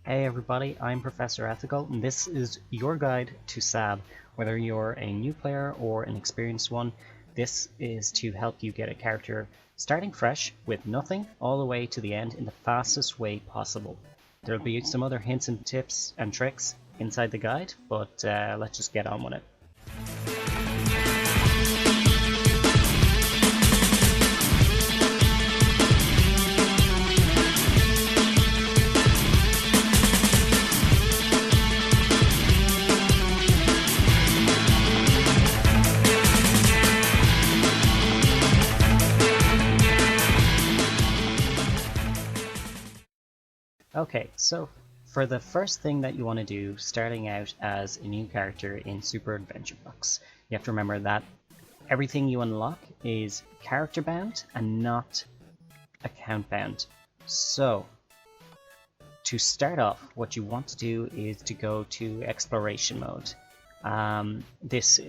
Hey everybody, I'm Professor Ethical, and this is your guide to SAB. Whether you're a new player or an experienced one, this is to help you get a character starting fresh with nothing all the way to the end in the fastest way possible. There'll be some other hints and tips and tricks inside the guide, but let's just get on with it. Okay, so for the first thing that you want to do starting out as a new character in Super Adventure Box, you have to remember that everything you unlock is character bound and not account bound. So to start off, what you want to do is to go to exploration mode. This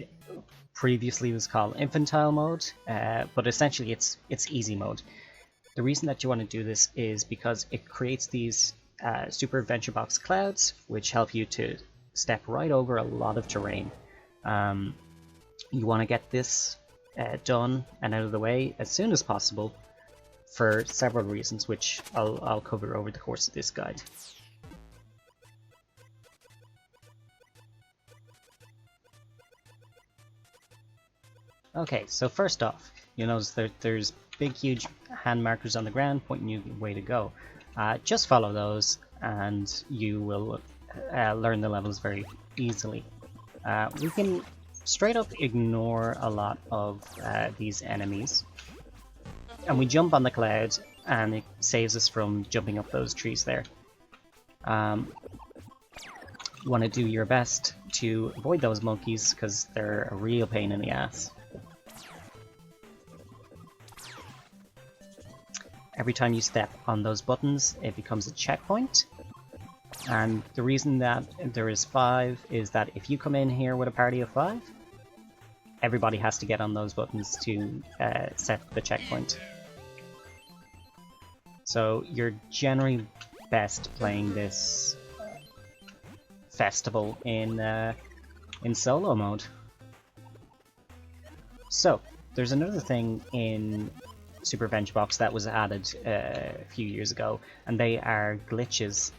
previously was called infantile mode, but essentially it's easy mode. The reason that you want to do this is because it creates these Super Adventure Box clouds, which help you to step right over a lot of terrain. You want to get this done and out of the way as soon as possible for several reasons, which I'll cover over the course of this guide. Okay, so first off, you'll notice that there's big huge hand markers on the ground pointing you the way to go. Just follow those and you will learn the levels very easily. We can straight up ignore a lot of these enemies, and we jump on the cloud and it saves us from jumping up those trees there. You want to do your best to avoid those monkeys because they're a real pain in the ass. Every time you step on those buttons, it becomes a checkpoint. And the reason that there is 5 is that if you come in here with a party of 5, everybody has to get on those buttons to set the checkpoint. So you're generally best playing this festival in solo mode. So there's another thing in Super Adventure Box that was added a few years ago, and they are glitches.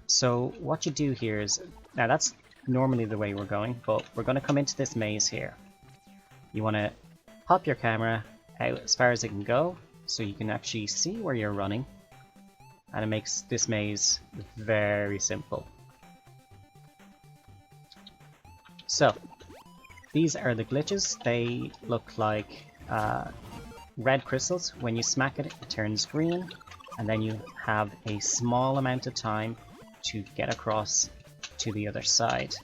So what you do here is, now that's normally the way we're going, but we're going to come into this maze here. You want to pop your camera out as far as it can go so you can actually see where you're running, and it makes this maze very simple. So these are the glitches. They look like red crystals. When you smack it, it turns green, and then you have a small amount of time to get across to the other side.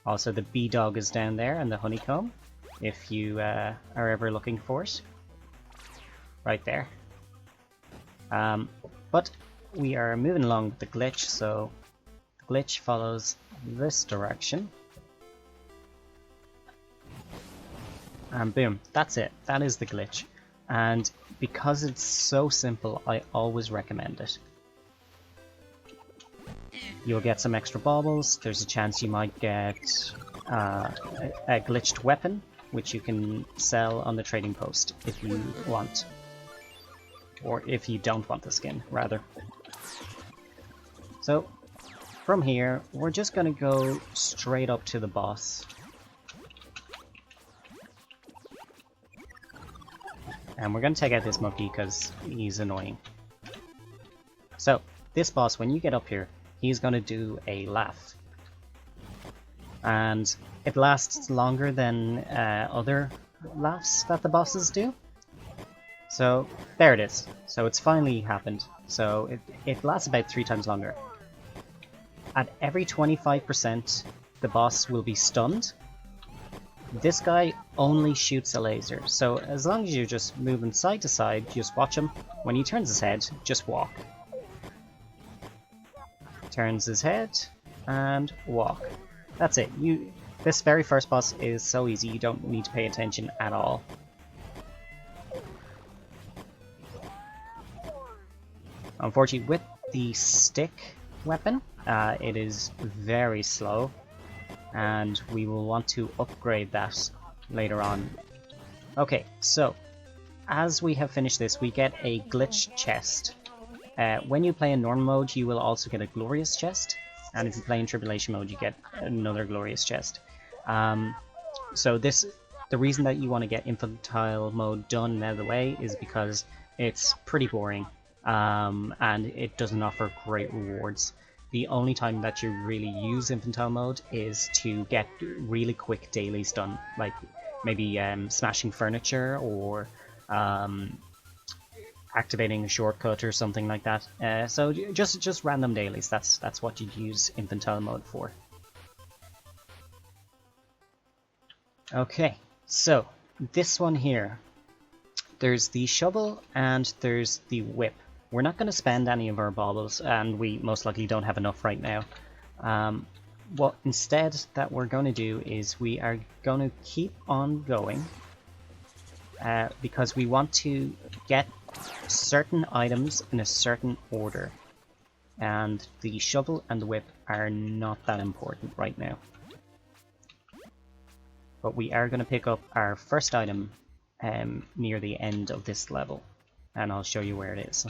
Also, the bee dog is down there and the honeycomb, if you are ever looking for it. Right there. But we are moving along with the glitch, so the glitch follows this direction. And boom, that's it. That is the glitch. And because it's so simple, I always recommend it. You'll get some extra baubles. There's a chance you might get a glitched weapon, which you can sell on the trading post if you want. Or if you don't want the skin, rather. So, from here, we're just going to go straight up to the boss. And we're going to take out this monkey because he's annoying. So, this boss, when you get up here, he's going to do a laugh. And it lasts longer than other laughs that the bosses do. So, there it is. So it's finally happened. So it lasts about 3 times longer. At every 25%, the boss will be stunned. This guy only shoots a laser, so as long as you're just moving side to side, just watch him. When he turns his head, just walk. Turns his head, and walk. That's it. This very first boss is so easy, you don't need to pay attention at all. Unfortunately, with the stick weapon, it is very slow, and we will want to upgrade that later on. Okay, so as we have finished this, we get a glitch chest. When you play in normal mode, you will also get a glorious chest, and if you play in tribulation mode, you get another glorious chest. So the reason that you want to get infantile mode done and out of the way is because it's pretty boring, and it doesn't offer great rewards. The only time that you really use infantile mode is to get really quick dailies done, like maybe smashing furniture or activating a shortcut or something like that. So just random dailies. That's what you'd use infantile mode for. Okay, so this one here, there's the shovel and there's the whip. We're not going to spend any of our baubles, and we most likely don't have enough right now. What instead that we're going to do is we are going to keep on going, because we want to get certain items in a certain order, and the shovel and the whip are not that important right now. But we are going to pick up our first item near the end of this level, and I'll show you where it is.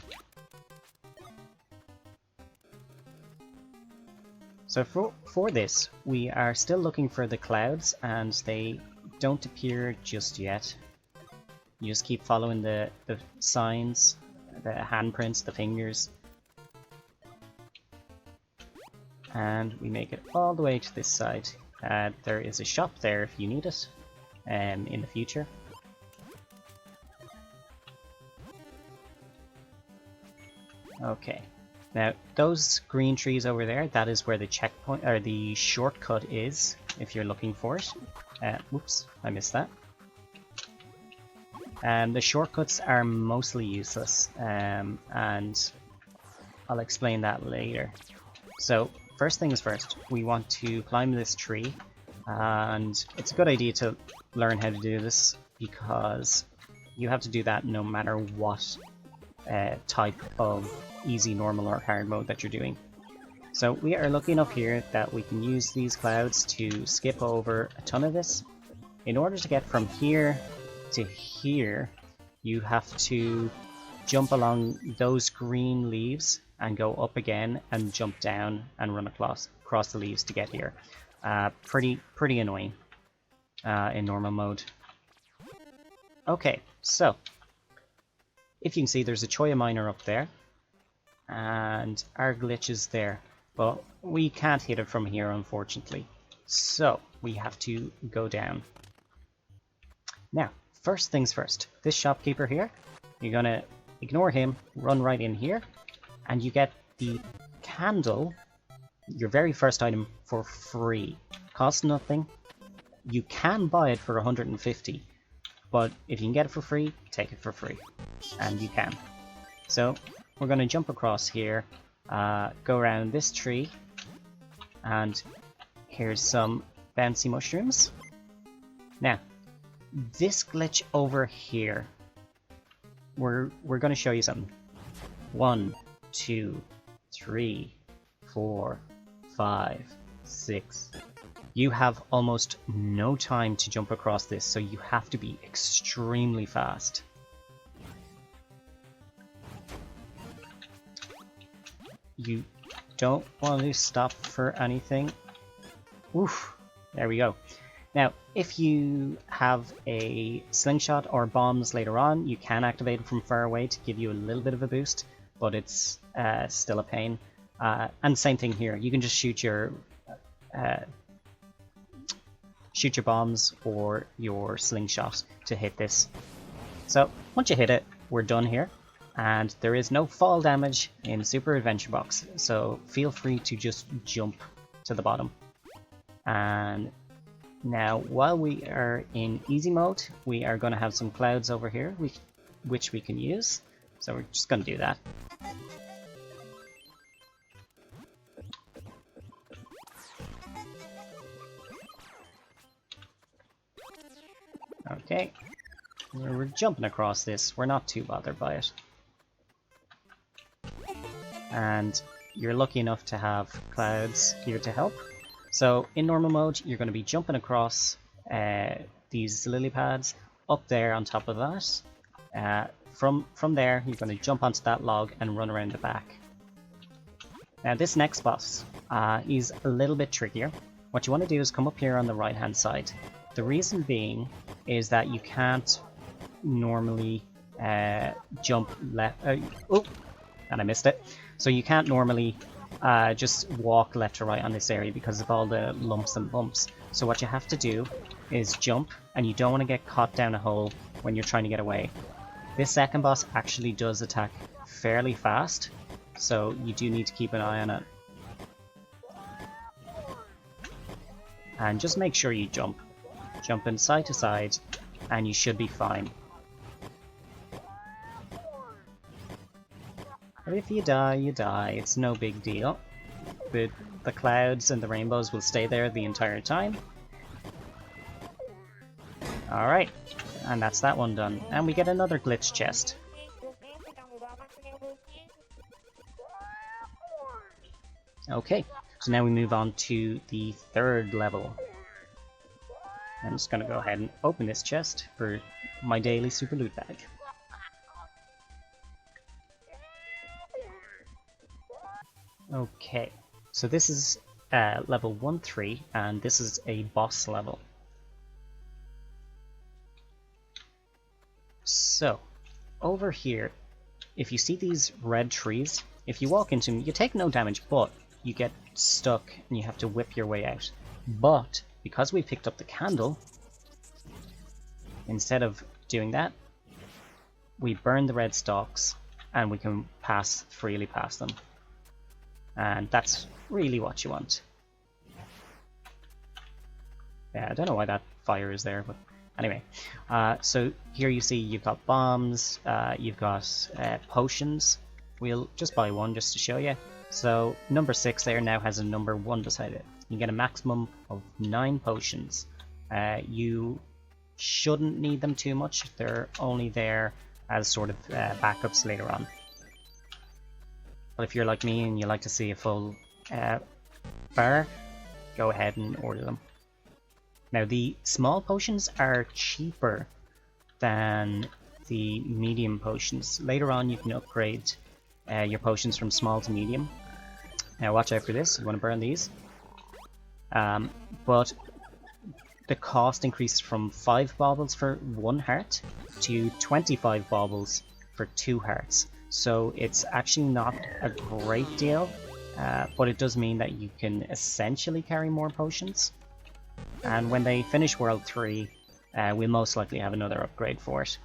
So for this, we are still looking for the clouds, and they don't appear just yet. You just keep following the signs, the handprints, the fingers. And we make it all the way to this side. There is a shop there if you need it in the future. Okay, now those green trees over there, that is where the checkpoint or the shortcut is if you're looking for it. Whoops, I missed that. The shortcuts are mostly useless, and I'll explain that later. So first things first, we want to climb this tree, and it's a good idea to learn how to do this because you have to do that no matter what type of easy, normal, or hard mode that you're doing. So we are lucky enough here that we can use these clouds to skip over a ton of this. In order to get from here to here, you have to jump along those green leaves and go up again and jump down and run across the leaves to get here. Pretty annoying in normal mode. Okay, so if you can see, there's a Choya miner up there, and our glitch is there, but we can't hit it from here, unfortunately. So we have to go down. Now, first things first, this shopkeeper here, you're gonna ignore him, run right in here, and you get the candle, your very first item, for free. Costs nothing. You can buy it for 150, but if you can get it for free, take it for free. And you can. So we're going to jump across here, go around this tree, and here's some bouncy mushrooms. Now, this glitch over here, we're going to show you something. 1, 2, 3, 4, 5, 6. You have almost no time to jump across this, so you have to be extremely fast. You don't want to stop for anything. Oof, there we go. Now, if you have a slingshot or bombs later on, you can activate it from far away to give you a little bit of a boost, but it's still a pain. And same thing here, you can just shoot your bombs or your slingshot to hit this. So once you hit it, we're done here, and there is no fall damage in Super Adventure Box, so feel free to just jump to the bottom. And now, while we are in easy mode, we are going to have some clouds over here which we can use, so we're just going to do that. Okay, we're jumping across this, we're not too bothered by it. and you're lucky enough to have clouds here to help. So in normal mode, you're going to be jumping across these lily pads up there on top of that. From there, you're going to jump onto that log and run around the back. Now this next boss is a little bit trickier. What you want to do is come up here on the right hand side. The reason being is that you can't normally jump left. Oh, and I missed it. So you can't normally just walk left to right on this area because of all the lumps and bumps. So what you have to do is jump, and you don't want to get caught down a hole when you're trying to get away. This second boss actually does attack fairly fast, so you do need to keep an eye on it. And just make sure you jump. Jump in side to side, and you should be fine. But if you die, you die. It's no big deal. The clouds and the rainbows will stay there the entire time. Alright, and that's that one done. And we get another glitch chest. Okay, so now we move on to the third level. I'm just going to go ahead and open this chest for my daily super loot bag. Okay, so this is level 1-3, and this is a boss level. So, over here, if you see these red trees, if you walk into them, you take no damage, but you get stuck and you have to whip your way out. But, because we picked up the candle, instead of doing that, we burn the red stalks and we can pass freely past them. And that's really what you want. Yeah, I don't know why that fire is there, but anyway. So here you see you've got bombs, you've got potions. We'll just buy one just to show you. So number 6 there now has a number 1 beside it. You get a maximum of 9 potions. You shouldn't need them too much. They're only there as sort of backups later on. But if you're like me and you like to see a full bar, go ahead and order them. Now the small potions are cheaper than the medium potions. Later on you can upgrade your potions from small to medium. Now watch out for this, you want to burn these. But the cost increased from 5 baubles for 1 heart to 25 baubles for 2 hearts. So it's actually not a great deal, but it does mean that you can essentially carry more potions. And when they finish World 3, we'll most likely have another upgrade for it.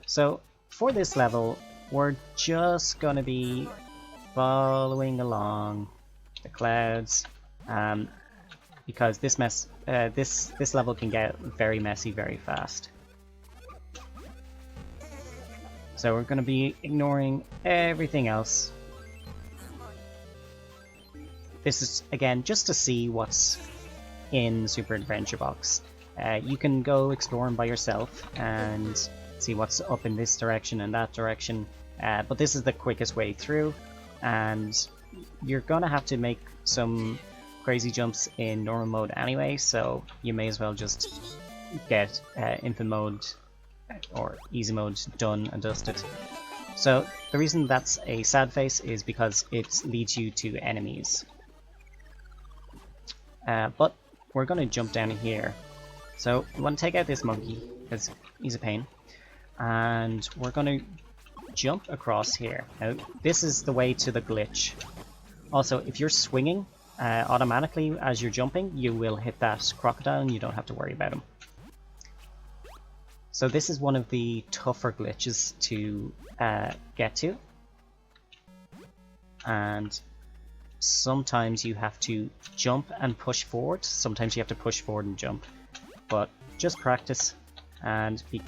So for this level, we're just going to be following along the clouds, because this level can get very messy very fast. So we're going to be ignoring everything else. This is, again, just to see what's in Super Adventure Box. You can go exploring by yourself and see what's up in this direction and that direction, but this is the quickest way through, and you're going to have to make some crazy jumps in normal mode anyway, so you may as well just get infinite mode or easy mode done and dusted. So the reason that's a sad face is because it leads you to enemies. But we're going to jump down here. So we want to take out this monkey because he's a pain, and we're going to jump across here. Now this is the way to the glitch. Also, if you're swinging automatically as you're jumping, you will hit that crocodile and you don't have to worry about him. So this is one of the tougher glitches to get to, and sometimes you have to jump and push forward, sometimes you have to push forward and jump, but just practice and be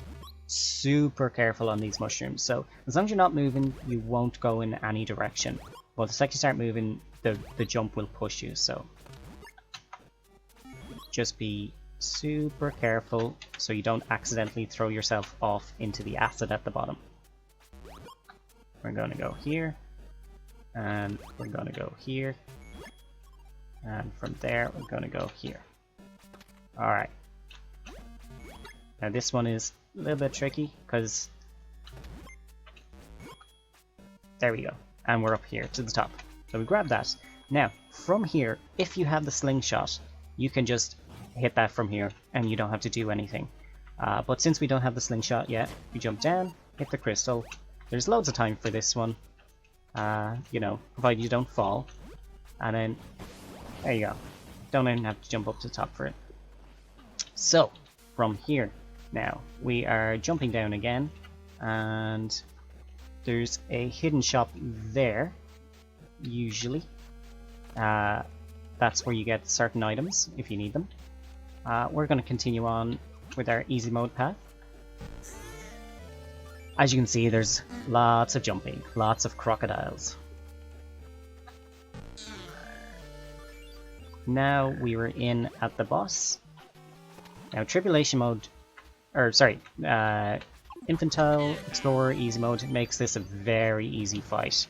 super careful on these mushrooms. So as long as you're not moving, you won't go in any direction, but the second you start moving, the jump will push you, so just be super careful so you don't accidentally throw yourself off into the acid at the bottom. We're going to go here, and we're going to go here, and from there we're going to go here. Alright. Now this one is a little bit tricky, because there we go, and we're up here to the top. So we grab that. Now, from here, if you have the slingshot, you can just hit that from here, and you don't have to do anything. But since we don't have the slingshot yet, we jump down, hit the crystal. There's loads of time for this one, you know, provided you don't fall. And then, there you go. Don't even have to jump up to the top for it. So, from here, now, we are jumping down again, and there's a hidden shop there, usually. That's where you get certain items, if you need them. We're going to continue on with our easy mode path. As you can see, there's lots of jumping, lots of crocodiles. Now we were in at the boss. Now Tribulation mode, or sorry, Infantile Explorer Easy mode makes this a very easy fight.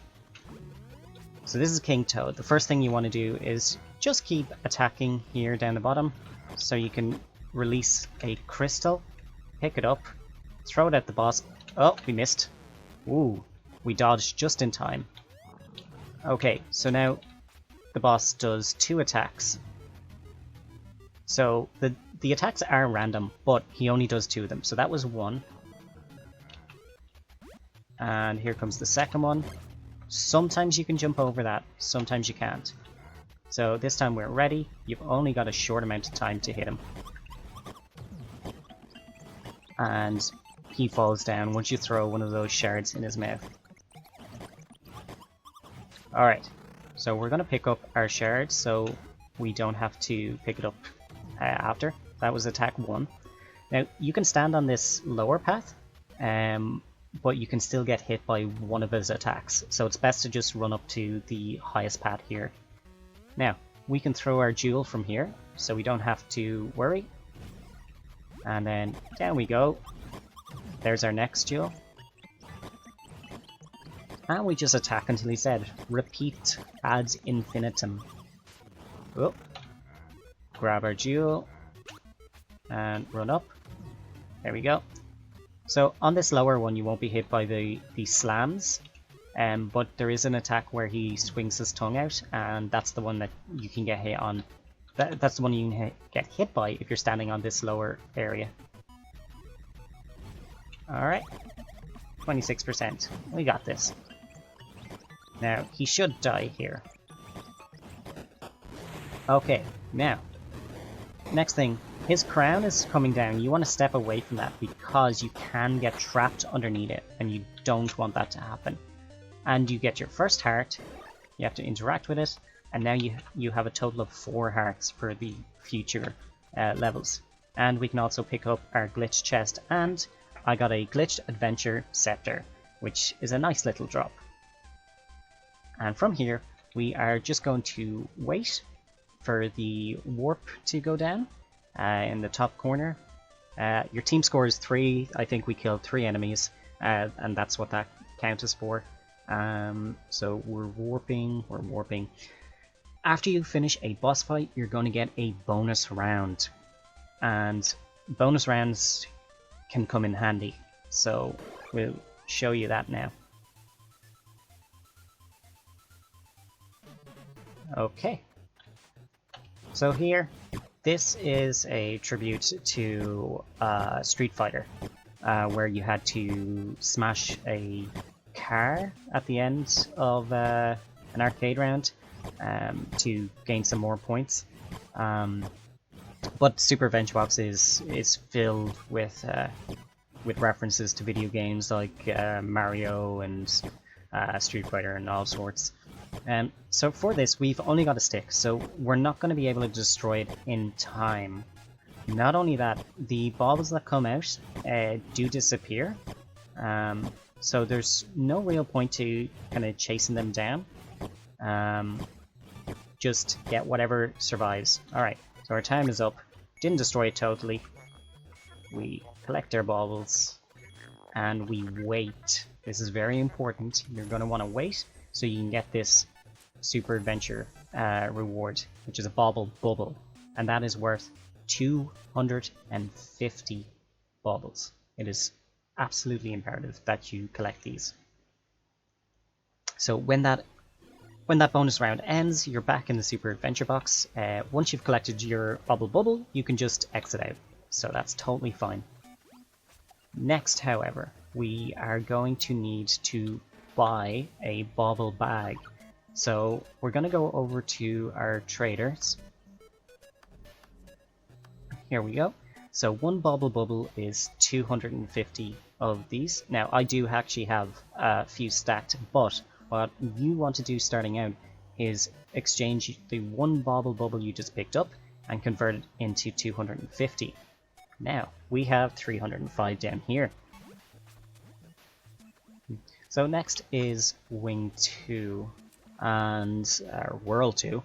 So this is King Toad. The first thing you want to do is just keep attacking here down the bottom, so you can release a crystal, pick it up, throw it at the boss. Oh, we missed. Ooh, we dodged just in time. Okay, so now the boss does 2 attacks. So the attacks are random, but he only does 2 of them. So that was 1. And here comes the second one. Sometimes you can jump over that, sometimes you can't. So this time we're ready. You've only got a short amount of time to hit him. And he falls down once you throw one of those shards in his mouth. Alright, so we're going to pick up our shard so we don't have to pick it up after. That was attack 1. Now, you can stand on this lower path, but you can still get hit by one of his attacks. So it's best to just run up to the highest path here. Now, we can throw our jewel from here, so we don't have to worry. And then down we go. There's our next jewel. And we just attack until he said, repeat ad infinitum. Oh. Grab our jewel. And run up. There we go. So on this lower one you won't be hit by the slams. But there is an attack where he swings his tongue out, and that's the one that you can get hit on. That's the one you can get hit by if you're standing on this lower area. Alright, 26%. We got this. Now, he should die here. Okay, now, next thing, his crown is coming down. You want to step away from that because you can get trapped underneath it, and you don't want that to happen. And you get your first heart, you have to interact with it, and now you have a total of 4 hearts for the future levels. And we can also pick up our glitch chest, and I got a glitched adventure scepter, which is a nice little drop. And from here, we are just going to wait for the warp to go down in the top corner. Your team score is 3. I think we killed 3 enemies, and that's what that count is for. So we're warping. After you finish a boss fight, you're going to get a bonus round. And bonus rounds can come in handy. So we'll show you that now. Okay. So here, this is a tribute to Street Fighter, where you had to smash a car at the end of an arcade round to gain some more points. But Super Adventure Box is filled with references to video games like Mario and Street Fighter and all sorts. So for this, we've only got a stick, so we're not going to be able to destroy it in time. Not only that, the baubles that come out do disappear, so there's no real point to kind of chasing them down. Just get whatever survives. Alright, so our time is up. Didn't destroy it totally. We collect our baubles, and we wait. This is very important. You're going to want to wait so you can get this super adventure reward, which is a bauble bubble, and that is worth 250 baubles. It is absolutely imperative that you collect these. So when that bonus round ends, you're back in the super adventure box. Once you've collected your bubble, you can just exit out, so that's totally fine. Next, however, we are going to need to buy a bauble bag. So we're going to go over to our traders. Here we go. So one bubble is 250 of these. Now I do actually have a few stacked, but what you want to do starting out is exchange the one bubble you just picked up and convert it into 250. Now we have 305 down here. So next is Wing 2 and World 2.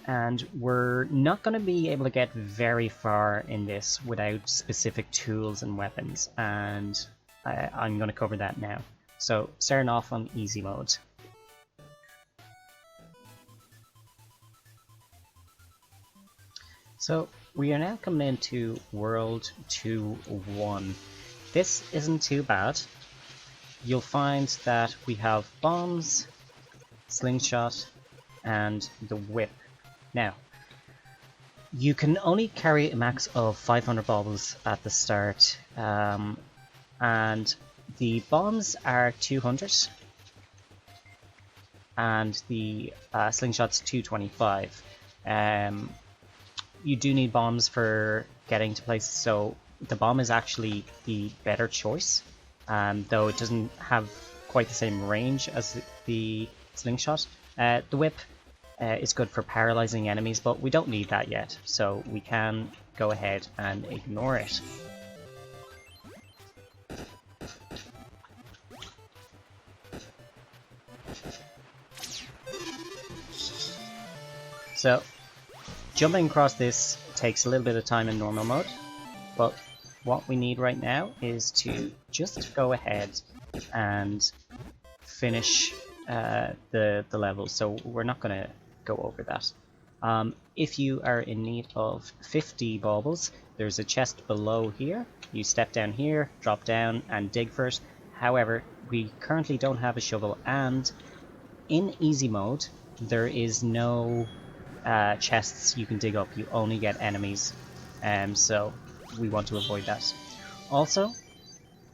And we're not going to be able to get very far in this without specific tools and weapons, and I'm going to cover that now. So starting off on easy mode. So we are now coming into World 2-1. This isn't too bad. You'll find that we have bombs, slingshot, and the whip. Now, you can only carry a max of 500 baubles at the start, and the bombs are 200, and the slingshot's 225. You do need bombs for getting to places, so the bomb is actually the better choice, though it doesn't have quite the same range as the slingshot. The whip is good for paralyzing enemies, but we don't need that yet, so we can go ahead and ignore it. So, jumping across this takes a little bit of time in normal mode, but what we need right now is to just go ahead and finish the level, so we're not going to go over that. If you are in need of 50 baubles, there's a chest below here. You step down here, drop down, and dig for it. However, we currently don't have a shovel, and in easy mode, there is no chests you can dig up. You only get enemies, so we want to avoid that. Also,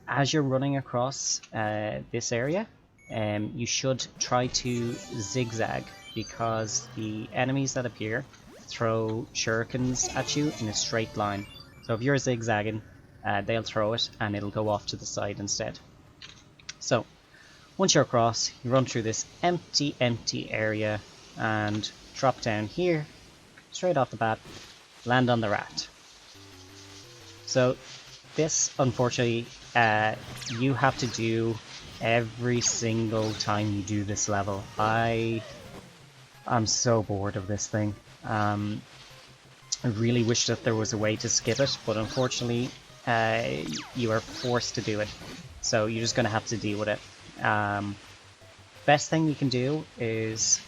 as you're running across this area, you should try to zigzag, because the enemies that appear throw shurikens at you in a straight line. So if you're zigzagging, they'll throw it and it'll go off to the side instead. So once you're across, you run through this empty area and drop down here, straight off the bat, land on the rat. So this, unfortunately, you have to do every single time you do this level. I'm so bored of this thing. I really wish that there was a way to skip it, but unfortunately you are forced to do it. So you're just going to have to deal with it. Best thing you can do is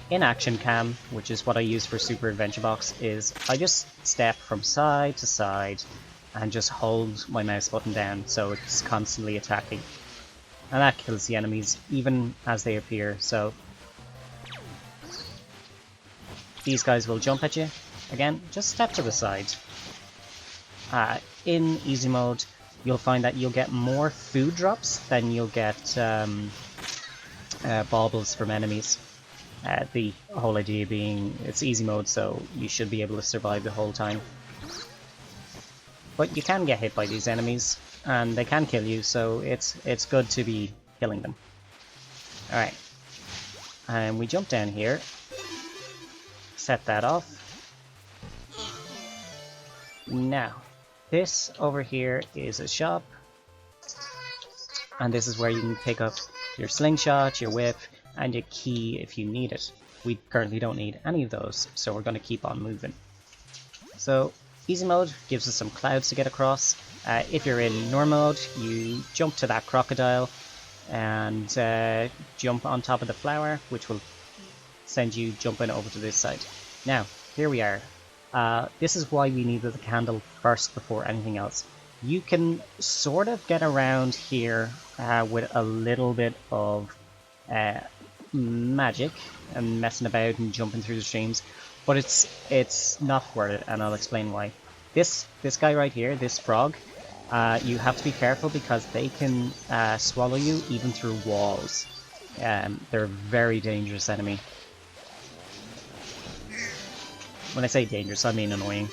in action cam, which is what I use for Super Adventure Box, is I just step from side to side and just hold my mouse button down so it's constantly attacking. And that kills the enemies even as they appear, so these guys will jump at you. Again, just step to the side. In easy mode, you'll find that you'll get more food drops than you'll get baubles from enemies. The whole idea being it's easy mode, so you should be able to survive the whole time. But you can get hit by these enemies, and they can kill you, so it's good to be killing them. Alright, and we jump down here, set that off. Now, this over here is a shop, and this is where you can pick up your slingshot, your whip, and your key if you need it. We currently don't need any of those, so we're going to keep on moving. So, easy mode gives us some clouds to get across. If you're in normal mode, you jump to that crocodile, and jump on top of the flower, which will send you jumping over to this side. Now, here we are. This is why we needed the candle first before anything else. You can sort of get around here with a little bit of magic and messing about and jumping through the streams, but it's not worth it, and I'll explain why. This guy right here, this frog, you have to be careful because they can swallow you even through walls. They're a very dangerous enemy. When I say dangerous, I mean annoying.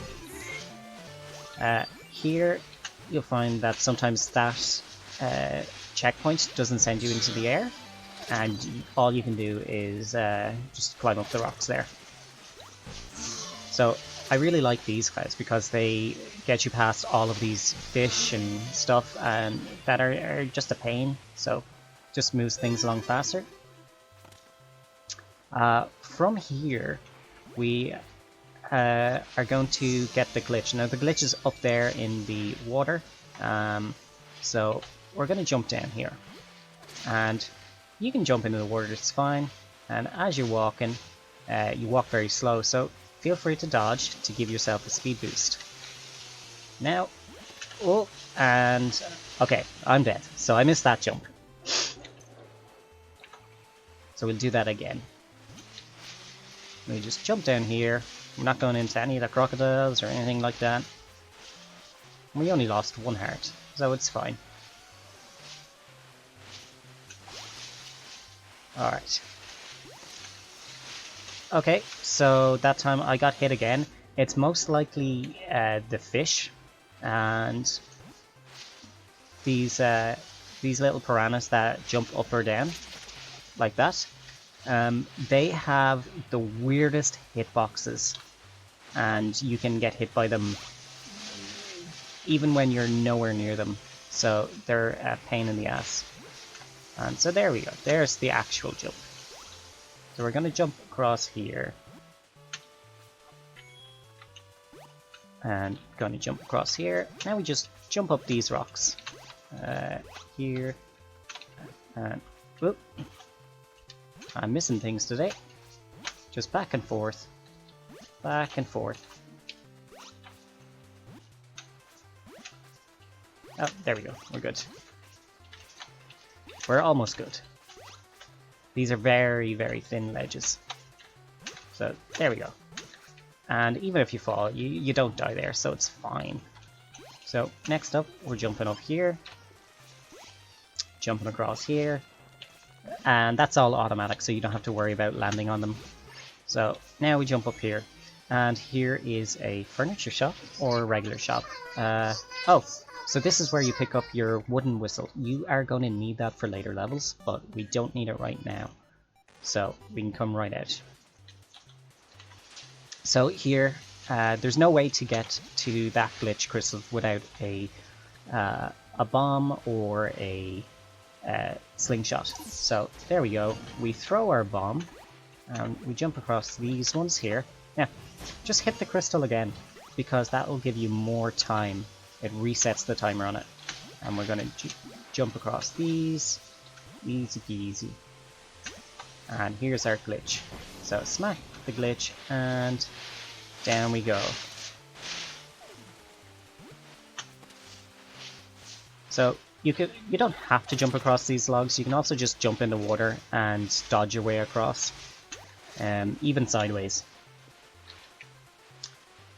Here, you'll find that sometimes that checkpoint doesn't send you into the air, and all you can do is just climb up the rocks there. So I really like these guys because they get you past all of these fish and stuff and that are just a pain, so just moves things along faster. From here, we are going to get the glitch. Now the glitch is up there in the water, so we're going to jump down here, and you can jump into the water, it's fine, and as you're walking, you walk very slow, so feel free to dodge to give yourself a speed boost. Now, oh, and okay, I'm dead, so I missed that jump. So we'll do that again. We just jump down here. We're not going into any of the crocodiles or anything like that. We only lost 1 heart, so it's fine. Alright. Okay, so that time I got hit again. It's most likely the fish and these little piranhas that jump up or down like that. They have the weirdest hitboxes, and you can get hit by them even when you're nowhere near them, so they're a pain in the ass. And so there we go, there's the actual jump. So we're going to jump across here, and going to jump across here. Now we just jump up these rocks, here, and whoop. I'm missing things today. Just back and forth. Back and forth. Oh, there we go. We're good. We're almost good. These are very, very thin ledges. So, there we go. And even if you fall, you don't die there, so it's fine. So, next up, we're jumping up here. Jumping across here. And that's all automatic, so you don't have to worry about landing on them. So now we jump up here, and here is a furniture shop or a regular shop. Oh, so this is where you pick up your wooden whistle. You are going to need that for later levels, but we don't need it right now, so we can come right out. So here, there's no way to get to that glitch crystal without a bomb or a slingshot. So there we go, we throw our bomb and we jump across these ones here. Now just hit the crystal again because that will give you more time. It resets the timer on it, and we're going to jump across these, easy peasy. And here's our glitch, so smack the glitch and down we go. So you don't have to jump across these logs, you can also just jump in the water and dodge your way across, even sideways.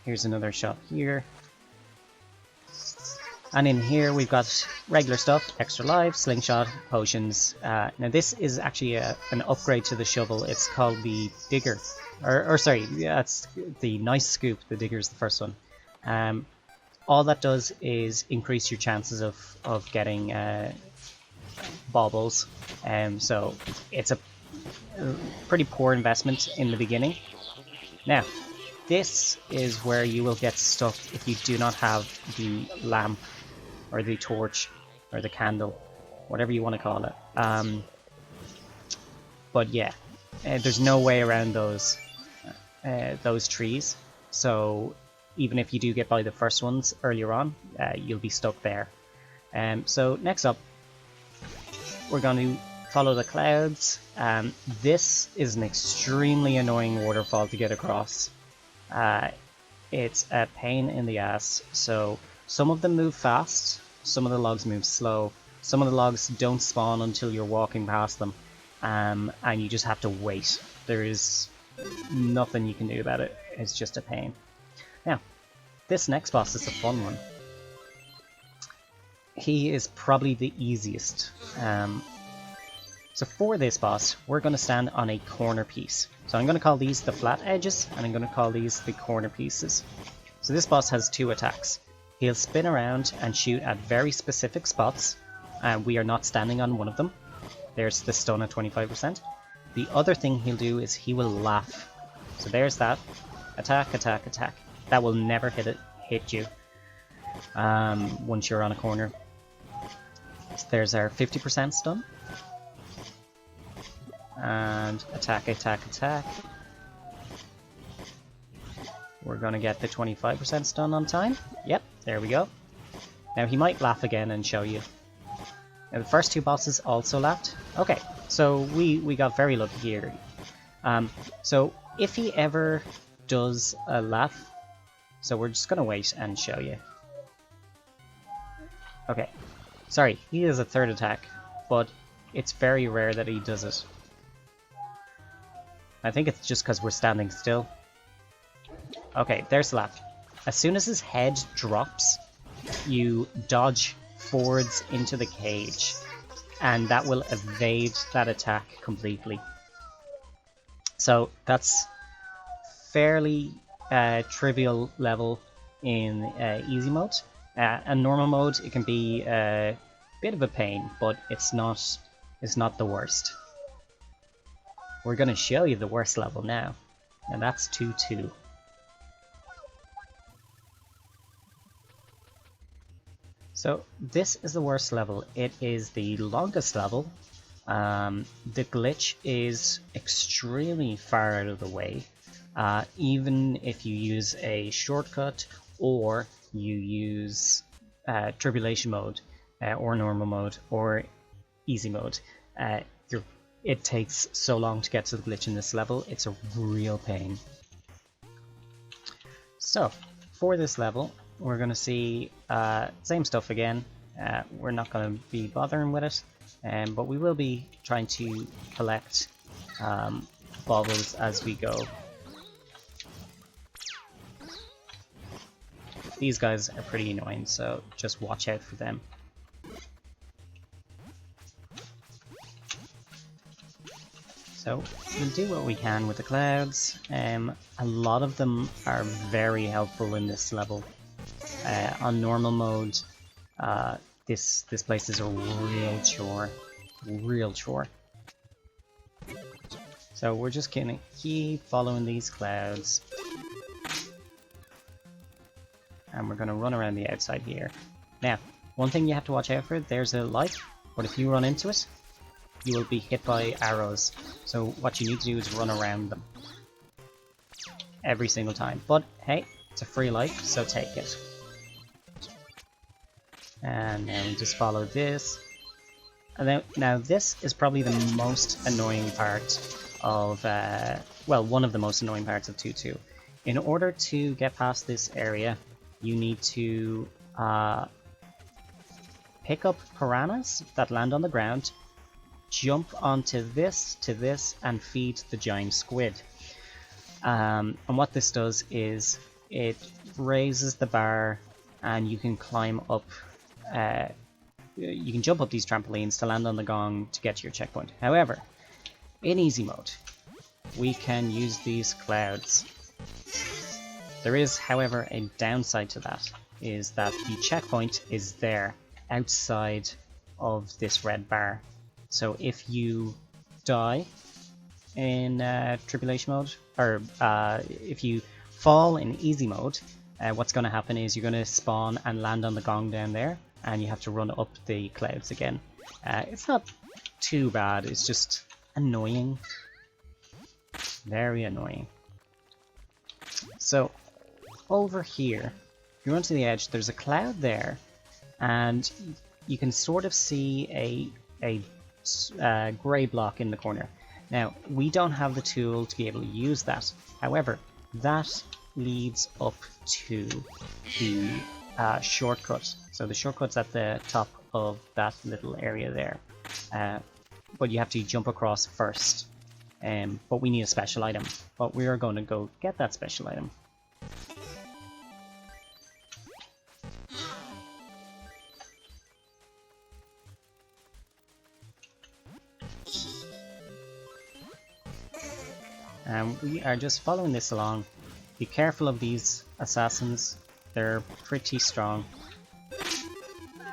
Here's another shop here. And in here we've got regular stuff, extra life, slingshot, potions. Now this is actually an upgrade to the shovel, it's called the digger. Or sorry, that's the nice scoop, the digger is the first one. All that does is increase your chances of getting baubles, so it's a pretty poor investment in the beginning. Now, this is where you will get stuck if you do not have the lamp, or the torch, or the candle, whatever you want to call it. But yeah, there's no way around those trees, so even if you do get by the first ones earlier on, you'll be stuck there. So next up, we're going to follow the clouds. This is an extremely annoying waterfall to get across. It's a pain in the ass. So some of them move fast, some of the logs move slow, some of the logs don't spawn until you're walking past them, and you just have to wait. There is nothing you can do about it. It's just a pain. Now, this next boss is the fun one. He is probably the easiest. So for this boss, we're going to stand on a corner piece. So I'm going to call these the flat edges, and I'm going to call these the corner pieces. So this boss has 2 attacks. He'll spin around and shoot at very specific spots, and we are not standing on one of them. There's the stun at 25%. The other thing he'll do is he will laugh. So there's that. Attack, attack, attack. That will never hit you once you're on a corner. So there's our 50% stun. And attack, attack, attack. We're going to get the 25% stun on time. Yep, there we go. Now he might laugh again and show you. Now the first 2 bosses also laughed. Okay, so we got very lucky here. So if he ever does a laugh, so we're just going to wait and show you. Okay, sorry, he has a 3rd attack, but it's very rare that he does it. I think it's just because we're standing still. Okay, there's the laugh. As soon as his head drops, you dodge forwards into the cage, and that will evade that attack completely. So that's fairly trivial level in easy mode. And normal mode, it can be a bit of a pain, but it's not the worst. We're going to show you the worst level now, and that's 2-2. So this is the worst level. It is the longest level. The glitch is extremely far out of the way. Even if you use a shortcut or you use Tribulation mode or normal mode or easy mode, it takes so long to get to the glitch in this level. It's a real pain. So for this level, we're going to see same stuff again. We're not going to be bothering with it, but we will be trying to collect baubles as we go. These guys are pretty annoying, so just watch out for them. So we'll do what we can with the clouds. A lot of them are very helpful in this level. On normal mode, this place is a real chore. So we're just gonna keep following these clouds, and we're gonna run around the outside here. Now, one thing you have to watch out for: there's a light, but if you run into it, you will be hit by arrows. So what you need to do is run around them every single time. But hey, it's a free life, so take it. And then just follow this. And then, now this is probably the most annoying part of, well, one of the most annoying parts of 2-2. In order to get past this area, you need to pick up piranhas that land on the ground, jump onto this, and feed the giant squid. And what this does is it raises the bar, and you can climb up. You can jump up these trampolines to land on the gong to get to your checkpoint. However, in easy mode, we can use these clouds. There is, however, a downside to that, is that the checkpoint is there, outside of this red bar. So if you die in Tribulation mode, or if you fall in easy mode, what's going to happen is you're going to spawn and land on the gong down there, and you have to run up the clouds again. It's not too bad, it's just annoying. Very annoying. So, over here, if you run to the edge, there's a cloud there, and you can sort of see a grey block in the corner. Now, we don't have the tool to be able to use that. However, that leads up to the shortcut. So the shortcut's at the top of that little area there. But you have to jump across first. But we need a special item. But we are going to go get that special item. And we are just following this along. Be careful of these assassins. They're pretty strong.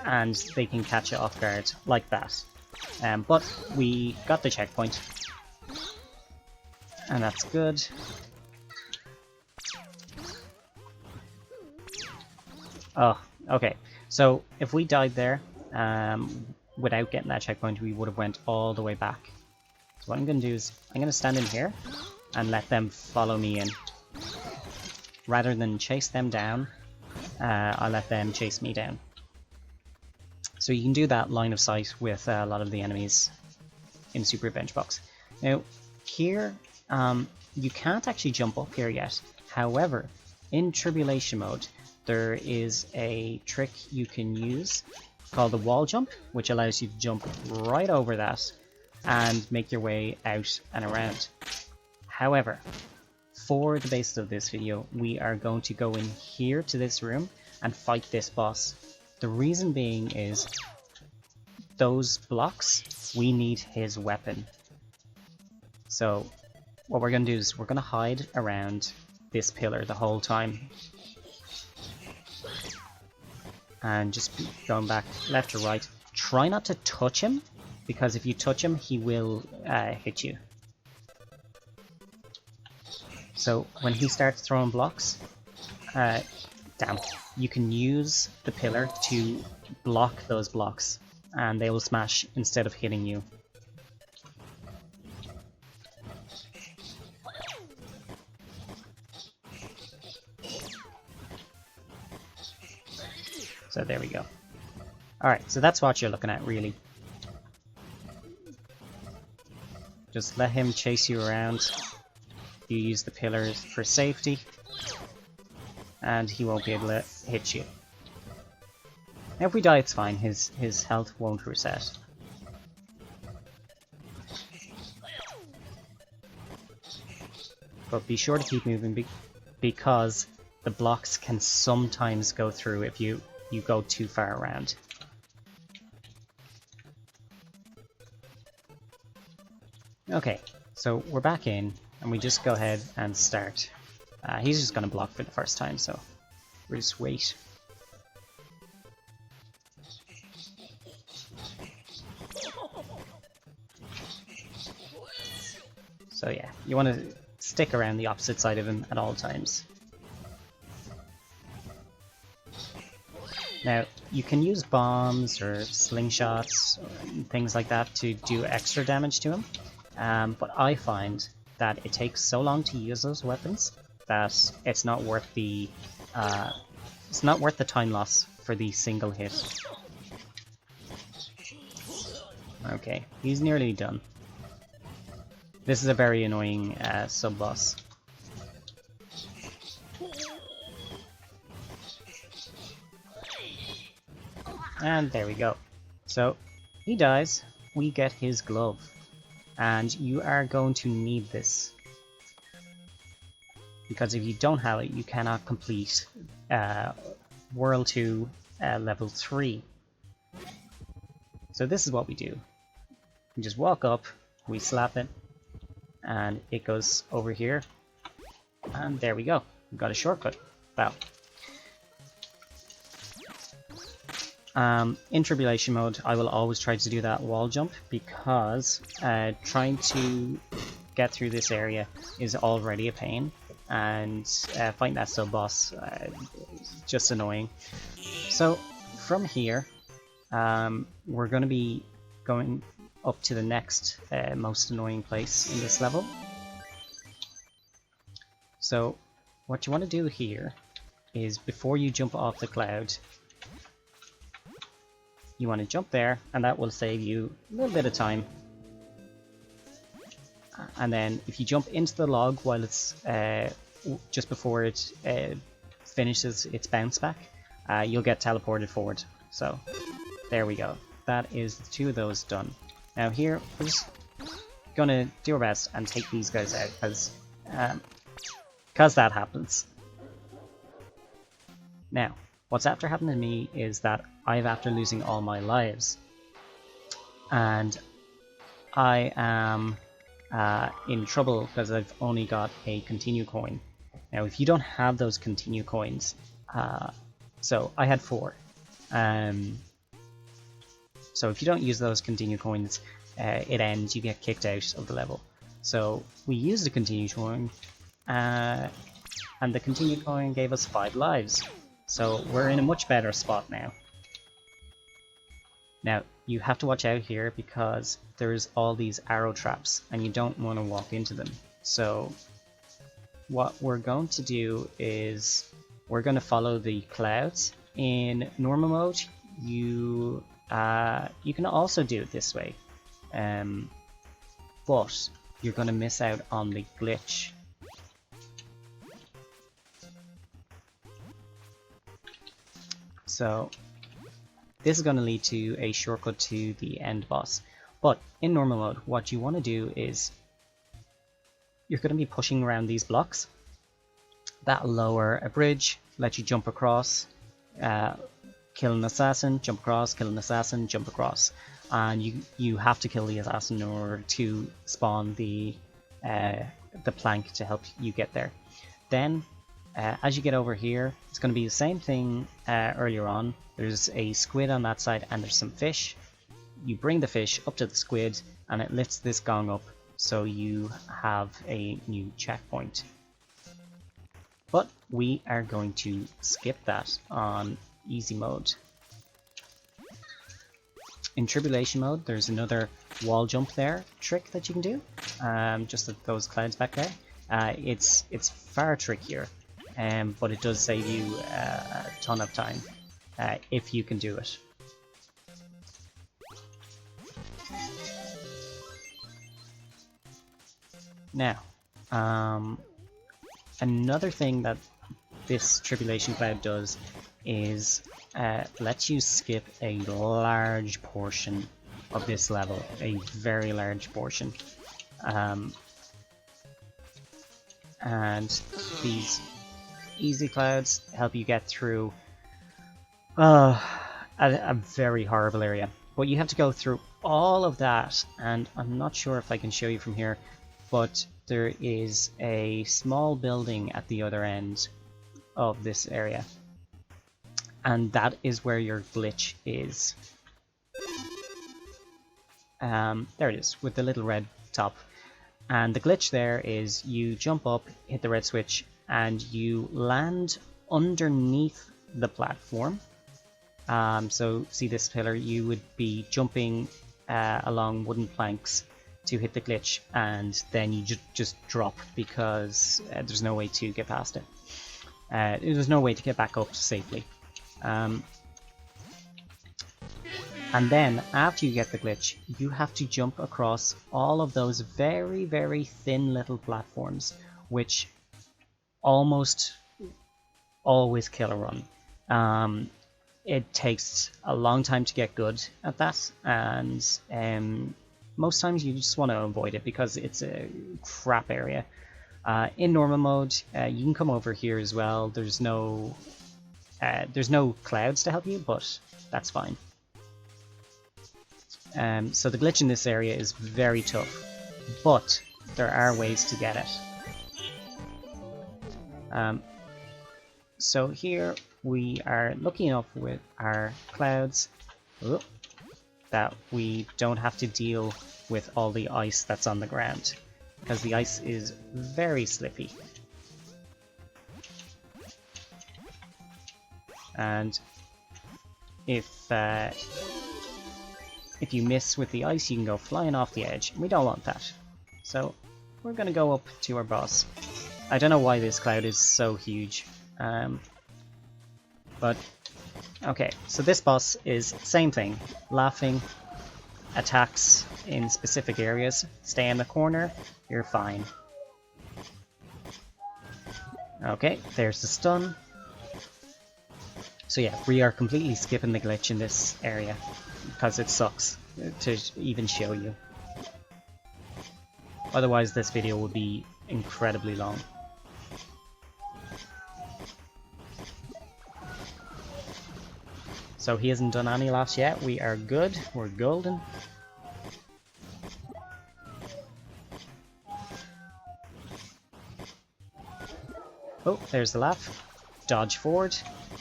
And they can catch you off guard like that. But we got the checkpoint. And that's good. Oh, okay. So if we died there without getting that checkpoint, we would have went all the way back. So what I'm going to do is I'm going to stand in here and let them follow me in. Rather than chase them down, I'll let them chase me down. So you can do that line of sight with a lot of the enemies in Super Adventure Box. Now, here, you can't actually jump up here yet. However, in Tribulation mode, there is a trick you can use called the wall jump, which allows you to jump right over that and make your way out and around. However, for the basis of this video, we are going to go in here to this room and fight this boss. The reason being is those blocks, we need his weapon. So what we're going to do is we're going to hide around this pillar the whole time. And just going back left or right. Try not to touch him, because if you touch him, he will hit you. So when he starts throwing blocks, you can use the pillar to block those blocks, and they will smash instead of hitting you. So there we go. Alright, so that's what you're looking at, really. Just let him chase you around. You use the pillars for safety, and he won't be able to hit you. Now if we die, it's fine. His health won't reset. But be sure to keep moving because the blocks can sometimes go through if you go too far around. Okay, so we're back in, and we just go ahead and start. He's just going to block for the first time, so we'll just wait. So yeah, you want to stick around the opposite side of him at all times. Now, you can use bombs or slingshots or things like that to do extra damage to him, but I find that it takes so long to use those weapons that it's not worth the time loss for the single hit. Okay, he's nearly done. This is a very annoying sub-boss. And there we go. So, he dies, we get his glove. And you are going to need this. Because if you don't have it, you cannot complete World 2 Level 3. So this is what we do. We just walk up, we slap it, and it goes over here. And there we go. We've got a shortcut. Wow. In Tribulation mode, I will always try to do that wall jump because trying to get through this area is already a pain, and fighting that sub-boss is just annoying. So from here, we're going to be going up to the next most annoying place in this level. So what you want to do here is before you jump off the cloud, you want to jump there, and that will save you a little bit of time. And then if you jump into the log while it's just before it finishes its bounce back, you'll get teleported forward. So there we go. That is 2 of those done. Now here, we're just gonna do our best and take these guys out because that happens. Now, what's after happened to me is that I've after losing all my lives, and I am in trouble because I've only got a continue coin. Now, if you don't have those continue coins, so I had 4. So if you don't use those continue coins, it ends, you get kicked out of the level. So we used the continue coin, and the continue coin gave us 5 lives. So we're in a much better spot now. Now, you have to watch out here because there's all these arrow traps and you don't want to walk into them. So what we're going to do is we're going to follow the clouds. In normal mode, you can also do it this way, but you're going to miss out on the glitch. So this is going to lead to a shortcut to the end boss. But in normal mode, what you want to do is you're going to be pushing around these blocks. That'll lower a bridge, let you jump across, kill an assassin, jump across, kill an assassin, jump across. And you have to kill the assassin in order to spawn the plank to help you get there. Then as you get over here, it's going to be the same thing earlier on. There's a squid on that side and there's some fish. You bring the fish up to the squid and it lifts this gong up, so you have a new checkpoint. But we are going to skip that on easy mode. In Tribulation mode, there's another wall jump there trick that you can do, just at those clouds back there. It's far trickier, but it does save you a ton of time if you can do it. Now, another thing that this Tribulation Cloud does is lets you skip a large portion of this level, a very large portion. And these easy clouds help you get through a very horrible area. But you have to go through all of that, and I'm not sure if I can show you from here, but there is a small building at the other end of this area, and that is where your glitch is. There it is, with the little red top. And the glitch there is you jump up, hit the red switch, and you land underneath the platform. So see this pillar, you would be jumping along wooden planks to hit the glitch, and then you just drop because there's no way to get past it. There's no way to get back up safely. And then after you get the glitch, you have to jump across all of those very, very thin little platforms, which almost always kill a run. It takes a long time to get good at that, and most times you just want to avoid it because it's a crap area. In normal mode, you can come over here as well. There's no clouds to help you, but that's fine. So the glitch in this area is very tough, but there are ways to get it. So here we are lucky enough with our clouds that we don't have to deal with all the ice that's on the ground, because the ice is very slippy. And if you miss with the ice, you can go flying off the edge. We don't want that. So we're going to go up to our boss. I don't know why this cloud is so huge, but Okay, so this boss is same thing. Laughing, attacks in specific areas. Stay in the corner, you're fine. Okay, there's the stun. So yeah, we are completely skipping the glitch in this area because it sucks to even show you. Otherwise this video would be incredibly long. So he hasn't done any laughs yet. We are good. We're golden. Oh, there's the laugh. Dodge forward.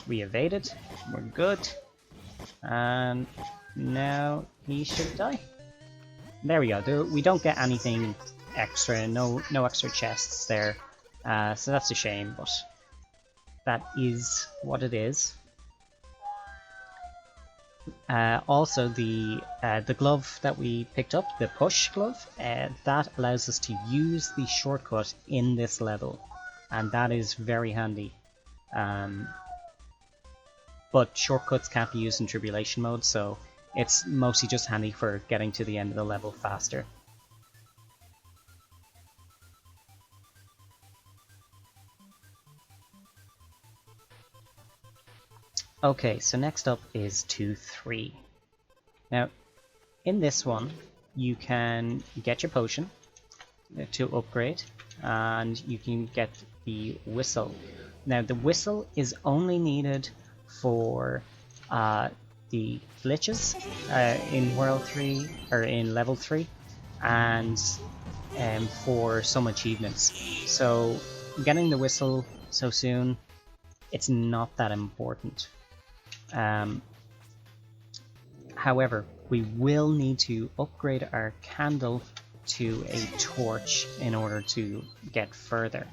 We evaded. We're good. And now he should die. There we go. We don't get anything extra. No extra chests there. So that's a shame, but that is what it is. Also, the glove that we picked up, the push glove, that allows us to use the shortcut in this level, and that is very handy. But shortcuts can't be used in Tribulation mode, so it's mostly just handy for getting to the end of the level faster. Okay, so next up is 2-3. Now, in this one, you can get your potion to upgrade, and you can get the whistle. Now, the whistle is only needed for the glitches in World 3, or in Level 3, and for some achievements. So, getting the whistle so soon, it's not that important. However, we will need to upgrade our candle to a torch in order to get further.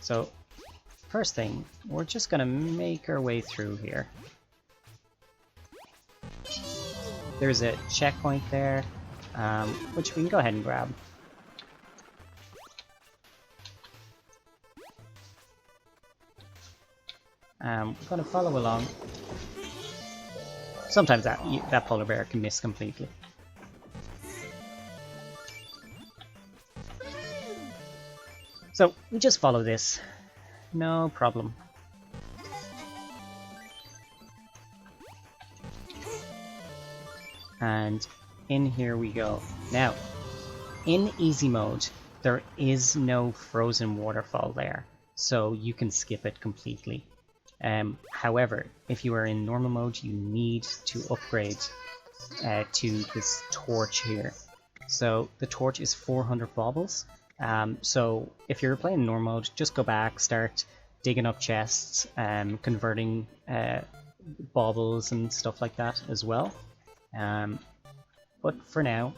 So, first thing, we're just going to make our way through here. There's a checkpoint there, which we can go ahead and grab. We're going to follow along. Sometimes that polar bear can miss completely. So we just follow this, no problem. And in here we go. Now, in easy mode, there is no frozen waterfall there, so you can skip it completely. However, if you are in normal mode, you need to upgrade to this torch here. So the torch is 400 baubles. So if you're playing normal mode, just go back, start digging up chests, converting baubles and stuff like that as well. But for now,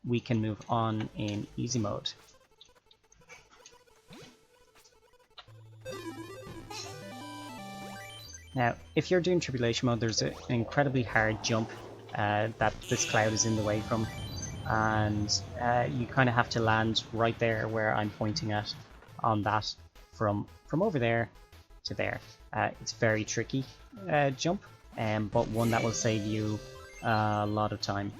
we can move on in easy mode. Now, if you're doing Tribulation mode, there's an incredibly hard jump that this cloud is in the way from, and you kind of have to land right there where I'm pointing at on that from over there to there. It's very tricky jump, but one that will save you a lot of time.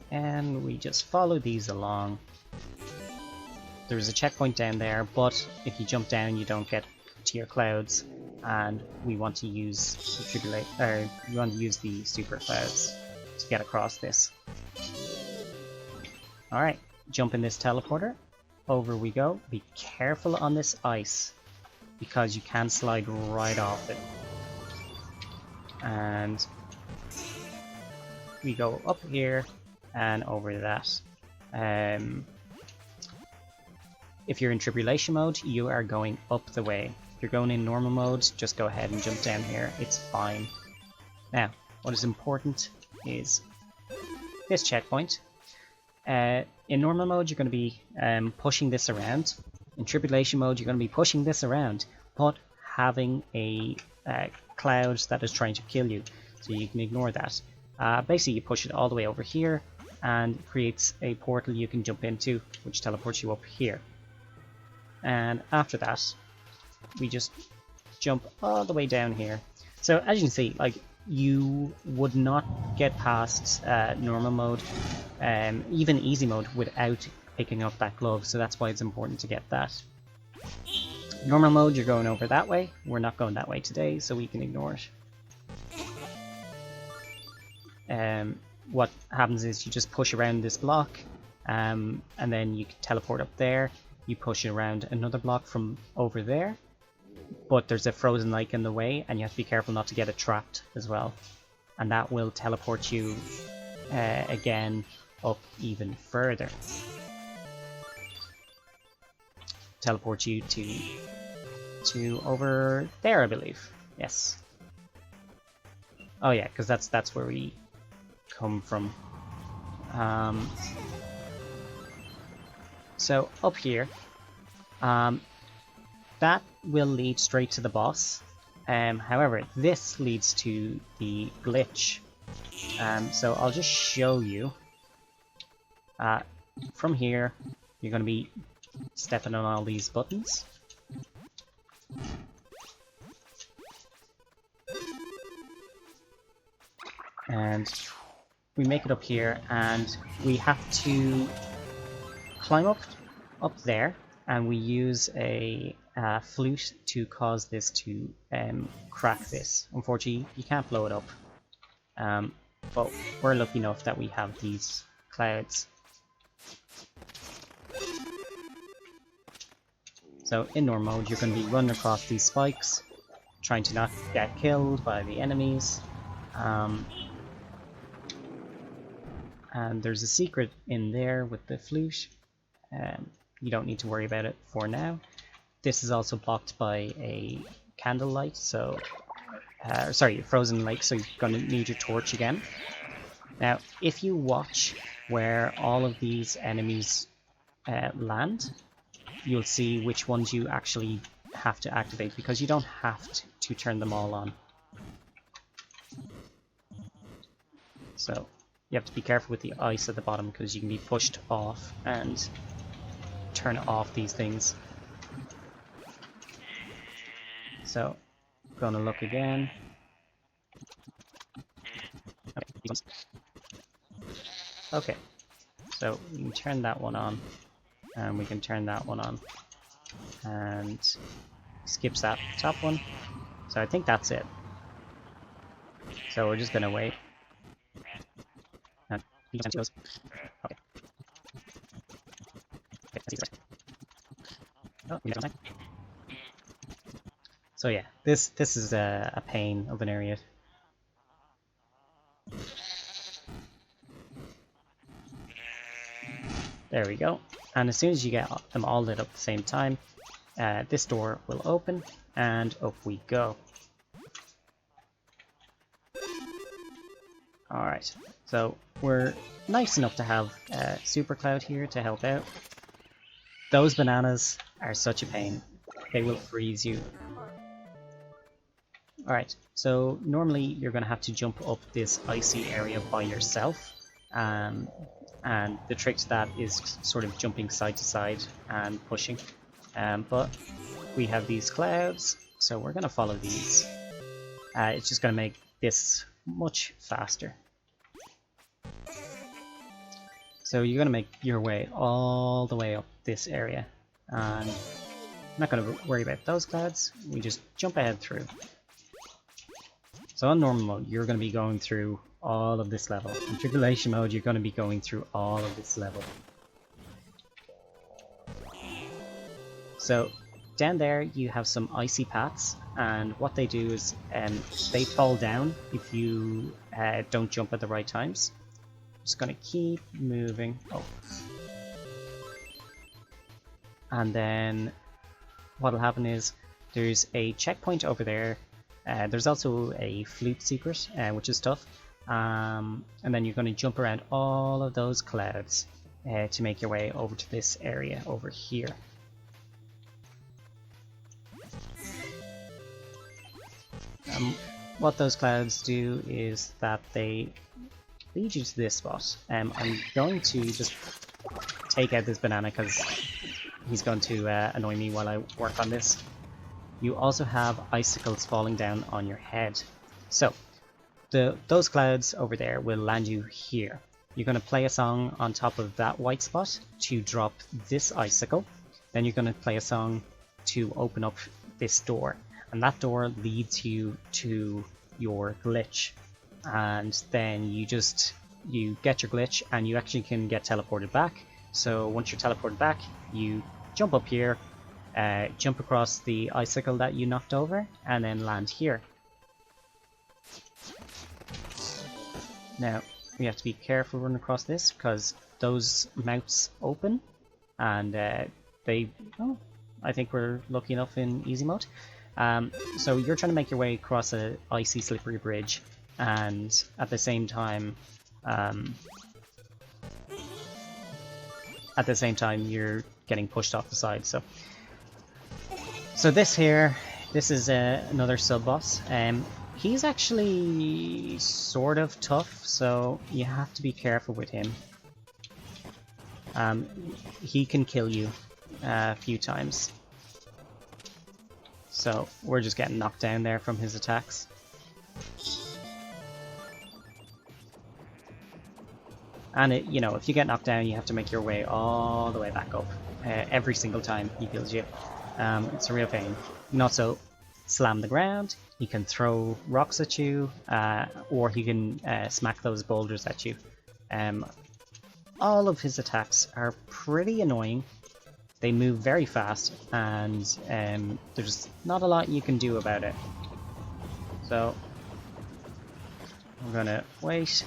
And we just follow these along. There's a checkpoint down there, but if you jump down you don't get to your clouds, and we want to use the super clouds to get across this. Alright, jump in this teleporter. Over we go. Be careful on this ice, because you can slide right off it. And we go up here and over that. If you're in Tribulation mode, you are going up the way. If you're going in normal mode, just go ahead and jump down here. It's fine. Now, what is important is this checkpoint. In normal mode, you're going to be pushing this around. In Tribulation mode, you're going to be pushing this around, but having a cloud that is trying to kill you. So so you can ignore that. Basically, you push it all the way over here, and it creates a portal you can jump into, which teleports you up here. And after that, we just jump all the way down here. So as you can see, like, you would not get past normal mode, even easy mode, without picking up that glove, so that's why it's important to get that. Normal mode, you're going over that way. We're not going that way today, so we can ignore it. What happens is you just push around this block, and then you can teleport up there. You push around another block from over there, but there's a frozen lake in the way, and you have to be careful not to get it trapped as well. And that will teleport you again up even further. Teleport you to over there, I believe. Yes. Oh yeah, because that's where we come from. So up here, that will lead straight to the boss. However, this leads to the glitch. So I'll just show you. From here, you're going to be stepping on all these buttons. And we make it up here, and we have to climb up there, and we use a flute to cause this to crack this. Unfortunately, you can't blow it up, but we're lucky enough that we have these clouds. So in normal mode, you're going to be running across these spikes, trying to not get killed by the enemies. And there's a secret in there with the flute. You don't need to worry about it for now. This is also blocked by a candlelight, so sorry, frozen lake, so you're going to need your torch again. Now, if you watch where all of these enemies land, you'll see which ones you actually have to activate, because you don't have to turn them all on. So you have to be careful with the ice at the bottom, because you can be pushed off and turn off these things. So, gonna look again. Okay, so we can turn that one on, and we can turn that one on, and skips that top one. So I think that's it. So we're just gonna wait. And okay. Oh, we got time. So yeah, this is a pain of an area. There we go. And as soon as you get them all lit up at the same time, this door will open, and up we go. Alright, so we're nice enough to have Super Cloud here to help out. Those bananas are such a pain. They will freeze you. Alright, so normally you're going to have to jump up this icy area by yourself. And the trick to that is sort of jumping side to side and pushing. But we have these clouds, so we're going to follow these. It's just going to make this much faster. So you're going to make your way all the way up this area. And I'm not going to worry about those clouds, we just jump ahead through. So on normal mode, you're going to be going through all of this level. In Tribulation mode, you're going to be going through all of this level. So down there, you have some icy paths, and what they do is they fall down if you don't jump at the right times. Just going to keep moving. Oh. And then what will happen is there's a checkpoint over there. There's also a flute secret, which is tough. And then you're going to jump around all of those clouds to make your way over to this area over here. what those clouds do is that they lead you to this spot. I'm going to just take out this banana because he's going to annoy me while I work on this. You also have icicles falling down on your head. So those clouds over there will land you here. You're going to play a song on top of that white spot to drop this icicle. Then you're going to play a song to open up this door. And that door leads you to your glitch. And then you get your glitch and you actually can get teleported back. So once you're teleported back, you jump up here, jump across the icicle that you knocked over, and then land here. Now, we have to be careful running across this because those mouths open and I think we're lucky enough in easy mode. So you're trying to make your way across a icy slippery bridge, and at the same time you're getting pushed off the side. So this is another sub boss. He's actually sort of tough, so you have to be careful with him. He can kill you a few times. So we're just getting knocked down there from his attacks. And if you get knocked down, you have to make your way all the way back up every single time he kills you. It's a real pain. You can also slam the ground. He can throw rocks at you, or he can smack those boulders at you. All of his attacks are pretty annoying. They move very fast, and there's not a lot you can do about it. So I'm gonna wait.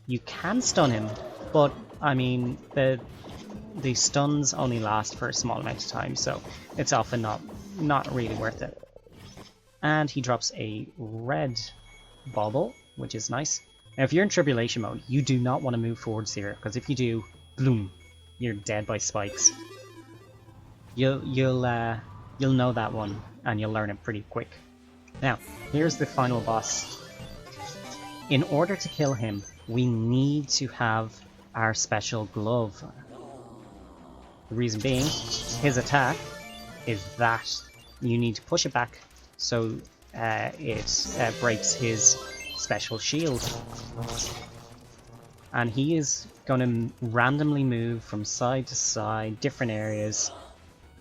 You can stun him, but I mean the stuns only last for a small amount of time, so it's often not really worth it. And he drops a red bauble, which is nice. Now, if you're in Tribulation mode, you do not want to move forwards here, because if you do, bloom, you're dead by spikes. You'll know that one, and you'll learn it pretty quick. Now, here's the final boss. In order to kill him, we need to have our special glove. The reason being, his attack is that you need to push it back so it breaks his special shield. And he is going to randomly move from side to side, different areas.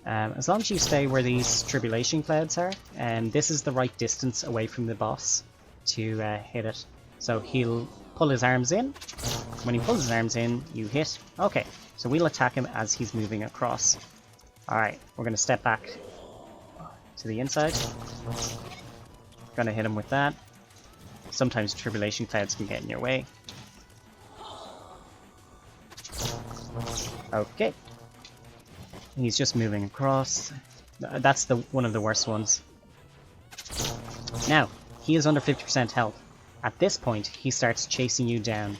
As long as you stay where these Tribulation clouds are, this is the right distance away from the boss to hit it. So he'll pull his arms in. When he pulls his arms in, you hit. Okay, so we'll attack him as he's moving across. Alright, we're going to step back to the inside. Gonna hit him with that. Sometimes Tribulation clouds can get in your way. Okay. He's just moving across. That's one of the worst ones. Now, he is under 50% health. At this point, he starts chasing you down.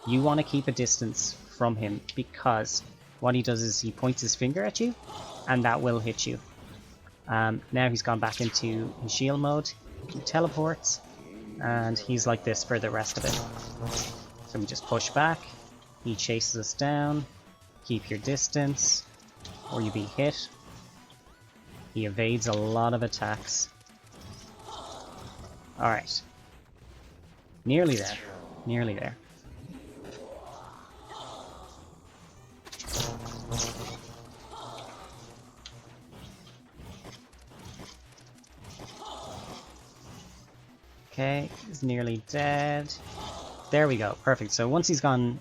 You want to keep a distance from him because what he does is he points his finger at you, and that will hit you. Now he's gone back into his shield mode. He teleports, and he's like this for the rest of it. So we just push back. He chases us down. Keep your distance, or you'll be hit. He evades a lot of attacks. Alright. Nearly there. Nearly there. Okay, he's nearly dead. There we go, perfect. So once he's gone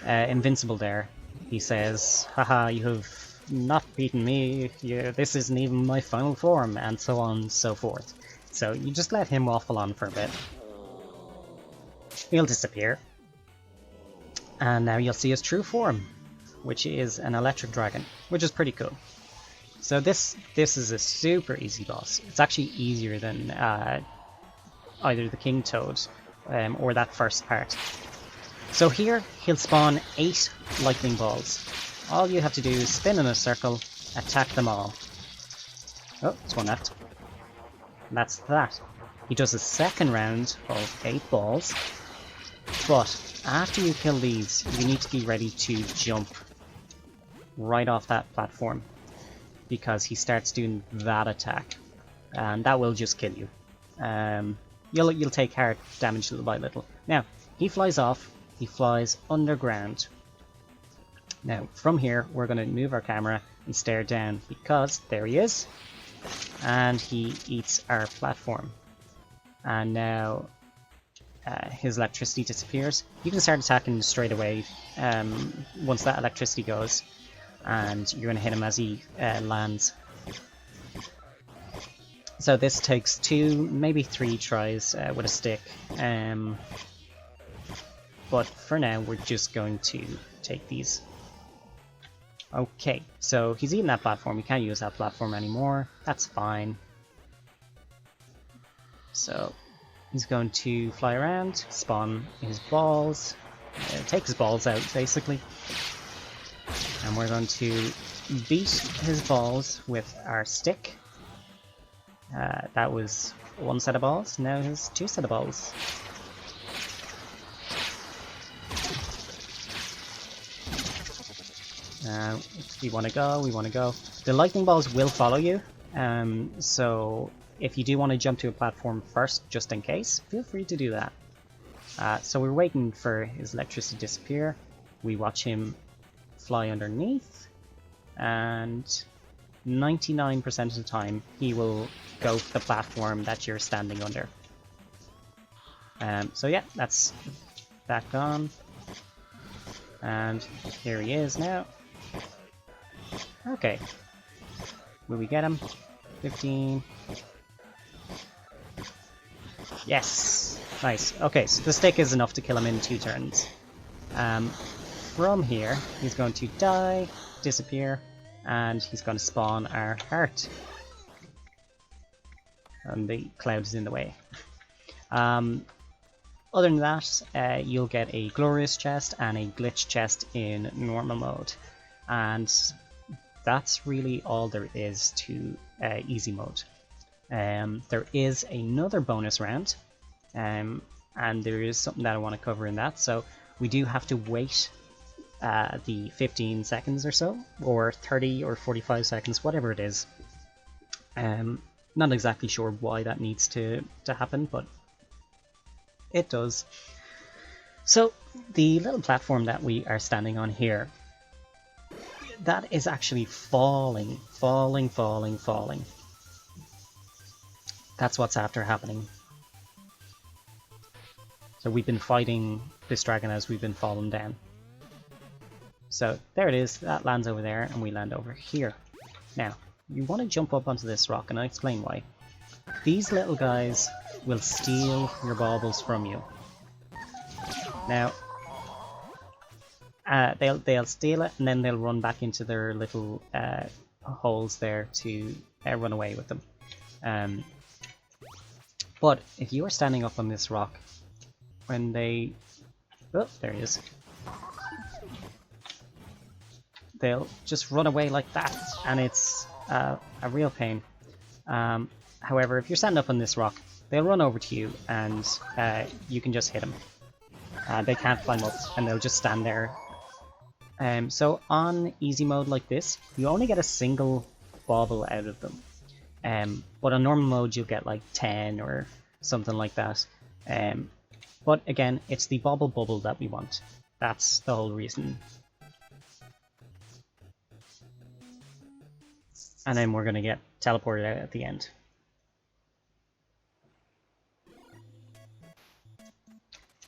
invincible there, he says, haha, you have not beaten me, this isn't even my final form, and so on and so forth. So you just let him waffle on for a bit. He'll disappear. And now you'll see his true form, which is an electric dragon, which is pretty cool. So this is a super easy boss. It's actually easier than either the King Toad or that first part. So here he'll spawn 8 lightning balls. All you have to do is spin in a circle, attack them all. Oh, there's one left. And that's that. He does a second round of 8 balls, but after you kill these, you need to be ready to jump right off that platform, because he starts doing that attack, and that will just kill you. You'll take hard damage little by little. Now, he flies off, he flies underground. Now, from here, we're going to move our camera and stare down, because there he is, and he eats our platform. And now his electricity disappears. You can start attacking straight away once that electricity goes, and you're going to hit him as he lands. So this takes 2, maybe 3 tries with a stick, but for now we're just going to take these. Okay, so he's eating that platform. We can't use that platform anymore. That's fine. So he's going to fly around, spawn his balls, take his balls out basically, and we're going to beat his balls with our stick. That was 1 set of balls, now there's 2 set of balls. We want to go. The lightning balls will follow you, so if you do want to jump to a platform first, just in case, feel free to do that. So we're waiting for his electricity to disappear. We watch him fly underneath, and 99% of the time he will go for the platform that you're standing under. So yeah, that's that gone. And here he is now. Okay. Will we get him? 15. Yes! Nice. Okay, so the stick is enough to kill him in 2 turns. From here, he's going to die, disappear, and he's going to spawn our heart. And the cloud is in the way. Other than that, you'll get a glorious chest and a glitch chest in normal mode. And that's really all there is to easy mode. There is another bonus round, and there is something that I want to cover in that. So we do have to wait the 15 seconds or so, or 30 or 45 seconds, whatever it is. Not exactly sure why that needs to happen, but it does. So the little platform that we are standing on here, that is actually falling. That's what's after happening. So we've been fighting this dragon as we've been falling down. So there it is, that lands over there, and we land over here. Now, you want to jump up onto this rock, and I'll explain why. These little guys will steal your baubles from you. Now, they'll steal it, and then they'll run back into their little holes there to run away with them. But if you are standing up on this rock, when they... Oh, there he is. They'll just run away like that, and it's a real pain. However, if you're standing up on this rock, they'll run over to you, and you can just hit them. They can't climb up, and they'll just stand there. So on easy mode like this, you only get a single bauble out of them. But on normal mode, you'll get like 10 or something like that. But again, it's the bauble bubble that we want. That's the whole reason. And then we're going to get teleported out at the end.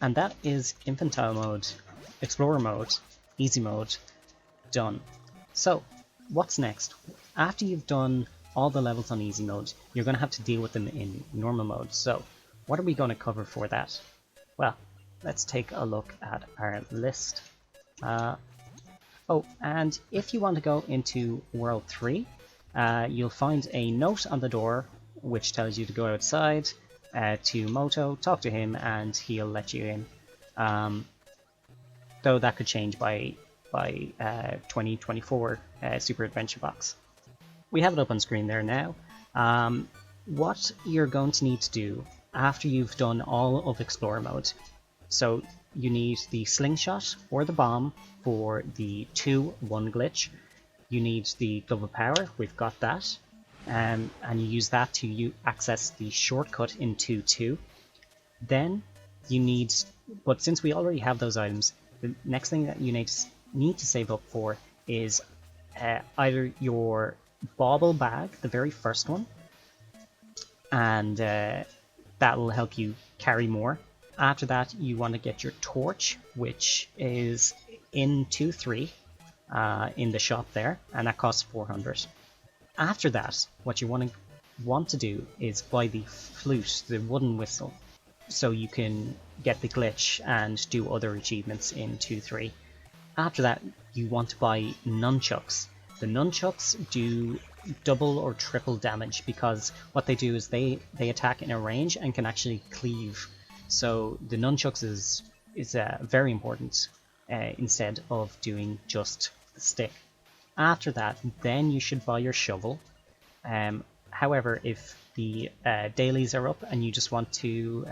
And that is infantile mode, explorer mode, easy mode, done. So, what's next? After you've done all the levels on easy mode, you're going to have to deal with them in normal mode. So, what are we going to cover for that? Well, let's take a look at our list. Oh, and if you want to go into World 3, you'll find a note on the door which tells you to go outside to Moto, talk to him, and he'll let you in. Though that could change by 2024 Super Adventure Box. We have it up on screen there now. what you're going to need to do after you've done all of Explorer mode, so you need the slingshot or the bomb for the 2-1 glitch. You need the glove of power, we've got that, and you use that to access the shortcut in 2-2. Then you need, but since we already have those items, the next thing that you need to save up for is either your bauble bag, the very first one, and that will help you carry more. After that, you want to get your torch, which is in 2-3 in the shop there, and that costs 400. After that, what you want to do is buy the flute, the wooden whistle, so you can get the glitch and do other achievements in 2-3. After that, you want to buy nunchucks. The nunchucks do double or triple damage because what they do is they attack in a range and can actually cleave. So the nunchucks is very important instead of doing just the stick. After that, then you should buy your shovel. However, if the dailies are up and you just want to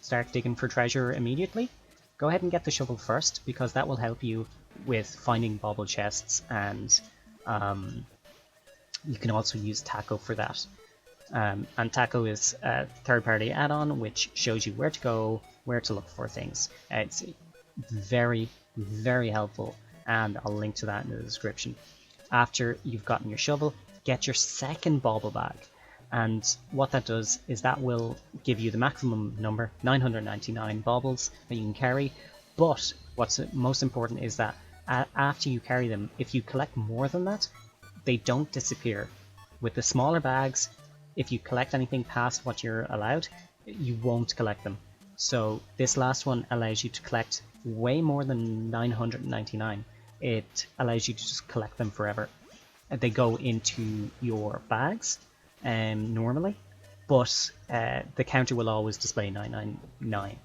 start digging for treasure immediately, go ahead and get the shovel first, because that will help you with finding bauble chests, and you can also use Taco for that. And Taco is a third-party add-on which shows you where to go, where to look for things. It's very, very helpful, and I'll link to that in the description. After you've gotten your shovel, get your second bauble bag. And what that does is that will give you the maximum number, 999 baubles that you can carry. But what's most important is that after you carry them, if you collect more than that, they don't disappear. With the smaller bags, if you collect anything past what you're allowed, you won't collect them. So this last one allows you to collect way more than 999. It allows you to just collect them forever. They go into your bags normally, but the counter will always display 999.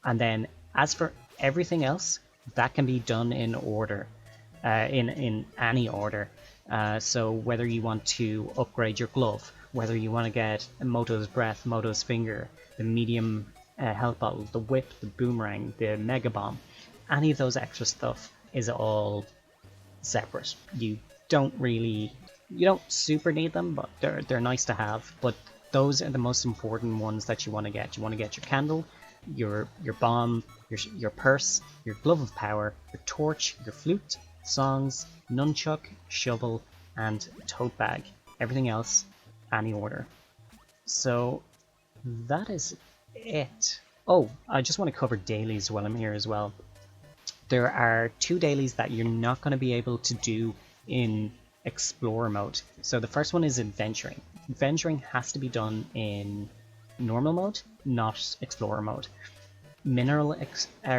And then as for everything else, that can be done in order, in any order. So whether you want to upgrade your glove, whether you want to get Moto's breath, Moto's finger, the medium health bottle, the whip, the boomerang, the mega bomb, any of those extra stuff is all separate. You don't super need them, but they're nice to have. But those are the most important ones that you want to get. You want to get your candle, your bomb, your purse, your glove of power, your torch, your flute, songs, nunchuck, shovel, and tote bag. Everything else, any order. So that is it. Oh, I just want to cover dailies while I'm here as well. There are 2 dailies that you're not going to be able to do in Explorer mode. So the first one is adventuring. Adventuring has to be done in normal mode, not Explorer mode. Mineral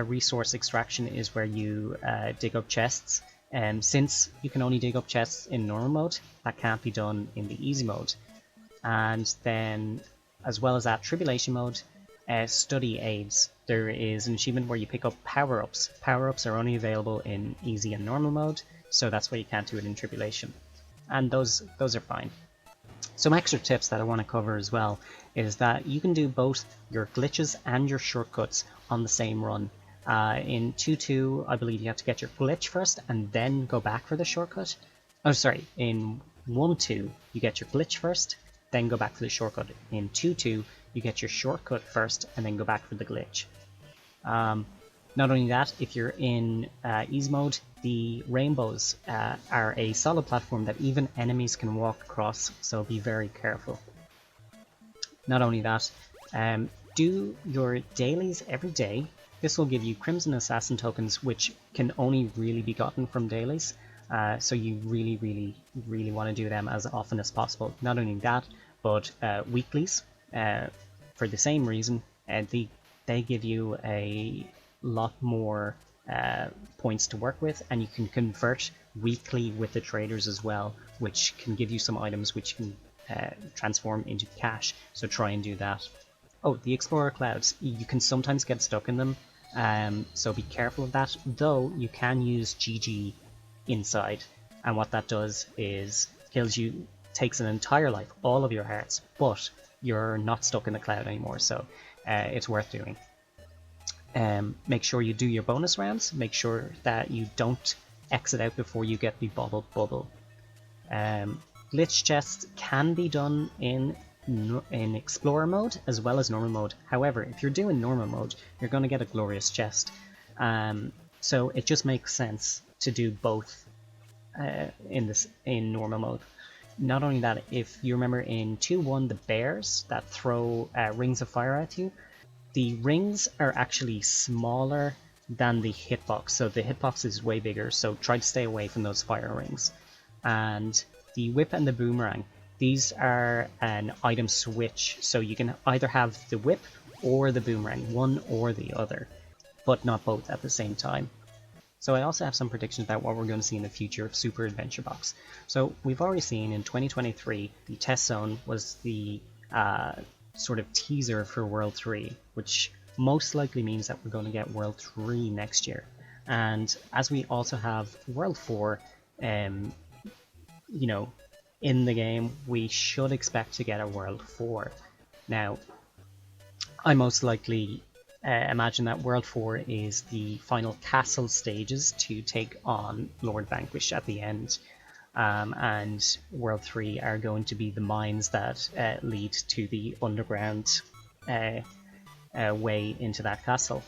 resource extraction is where you dig up chests, and since you can only dig up chests in normal mode, that can't be done in the easy mode. And then, as well as that, Tribulation mode, study aids. There is an achievement where you pick up power-ups. Power-ups are only available in easy and normal mode, so that's why you can't do it in Tribulation. And those are fine. Some extra tips that I want to cover as well is that you can do both your glitches and your shortcuts on the same run. In 2-2, I believe you have to get your glitch first and then go back for the shortcut. Oh, sorry, in 1-2, you get your glitch first, then go back for the shortcut. In 2-2, you get your shortcut first and then go back for the glitch. Not only that, if you're in easy mode, the rainbows are a solid platform that even enemies can walk across, so be very careful. Not only that, do your dailies every day. This will give you Crimson Assassin tokens, which can only really be gotten from dailies, so you really want to do them as often as possible. Not only that, but weeklies, for the same reason, they give you a lot more points to work with, and you can convert weekly with the traders as well, which can give you some items which can transform into cash, so try and do that. Oh, the Explorer Clouds, you can sometimes get stuck in them, so be careful of that, though you can use GG inside, and what that does is kills you takes an entire life, all of your hearts, but you're not stuck in the cloud anymore, so it's worth doing. Make sure you do your bonus rounds, make sure that you don't exit out before you get the bottled bubble. Glitch chests can be done in Explorer mode as well as normal mode. However, if you're doing normal mode, you're going to get a glorious chest. So it just makes sense to do both in normal mode. Not only that, if you remember in 2.1, the bears that throw rings of fire at you, the rings are actually smaller than the hitbox, so the hitbox is way bigger, so try to stay away from those fire rings. And the whip and the boomerang, these are an item switch, so you can either have the whip or the boomerang, one or the other, but not both at the same time. So I also have some predictions about what we're going to see in the future of Super Adventure Box. So we've already seen in 2023, the test zone was the sort of teaser for World 3, which most likely means that we're going to get World 3 next year. And as we also have World 4, you know, in the game, we should expect to get a World 4. Now, I most likely imagine that World 4 is the final castle stages to take on Lord Vanquish at the end, and World 3 are going to be the mines that lead to the underground way into that castle.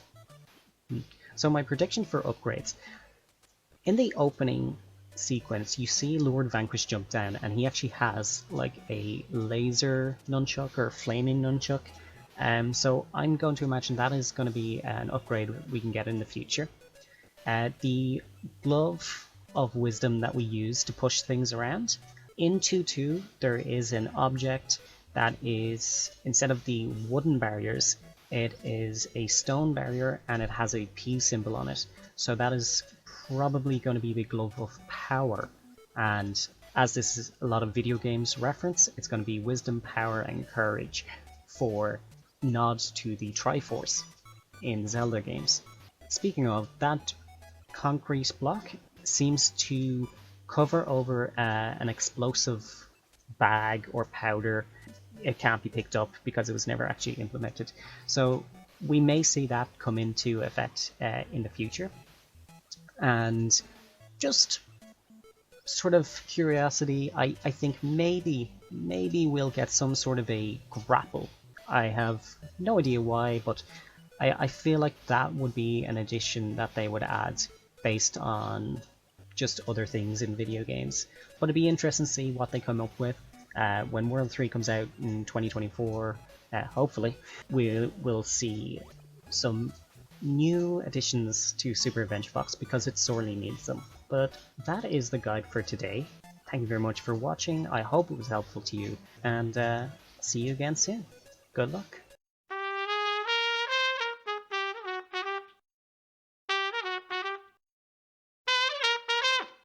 So my prediction for upgrades, in the opening sequence you see Lord Vanquish jump down and he actually has like a laser nunchuck or flaming nunchuck. So I'm going to imagine that is going to be an upgrade we can get in the future. The Glove of Wisdom that we use to push things around. In 2.2 there is an object that is, instead of the wooden barriers, it is a stone barrier and it has a P symbol on it. So that is probably going to be the Glove of Power. And as this is a lot of video games reference, it's going to be Wisdom, Power and Courage for nods to the Triforce in Zelda games. Speaking of, that concrete block seems to cover over an explosive bag or powder. It can't be picked up because it was never actually implemented. So we may see that come into effect in the future. And just sort of curiosity, I think maybe we'll get some sort of a grapple. I have no idea why, but I feel like that would be an addition that they would add based on just other things in video games. But it'd be interesting to see what they come up with. When World 3 comes out in 2024, hopefully, we'll see some new additions to Super Adventure Box because it sorely needs them. But that is the guide for today. Thank you very much for watching. I hope it was helpful to you, and see you again soon. Good luck.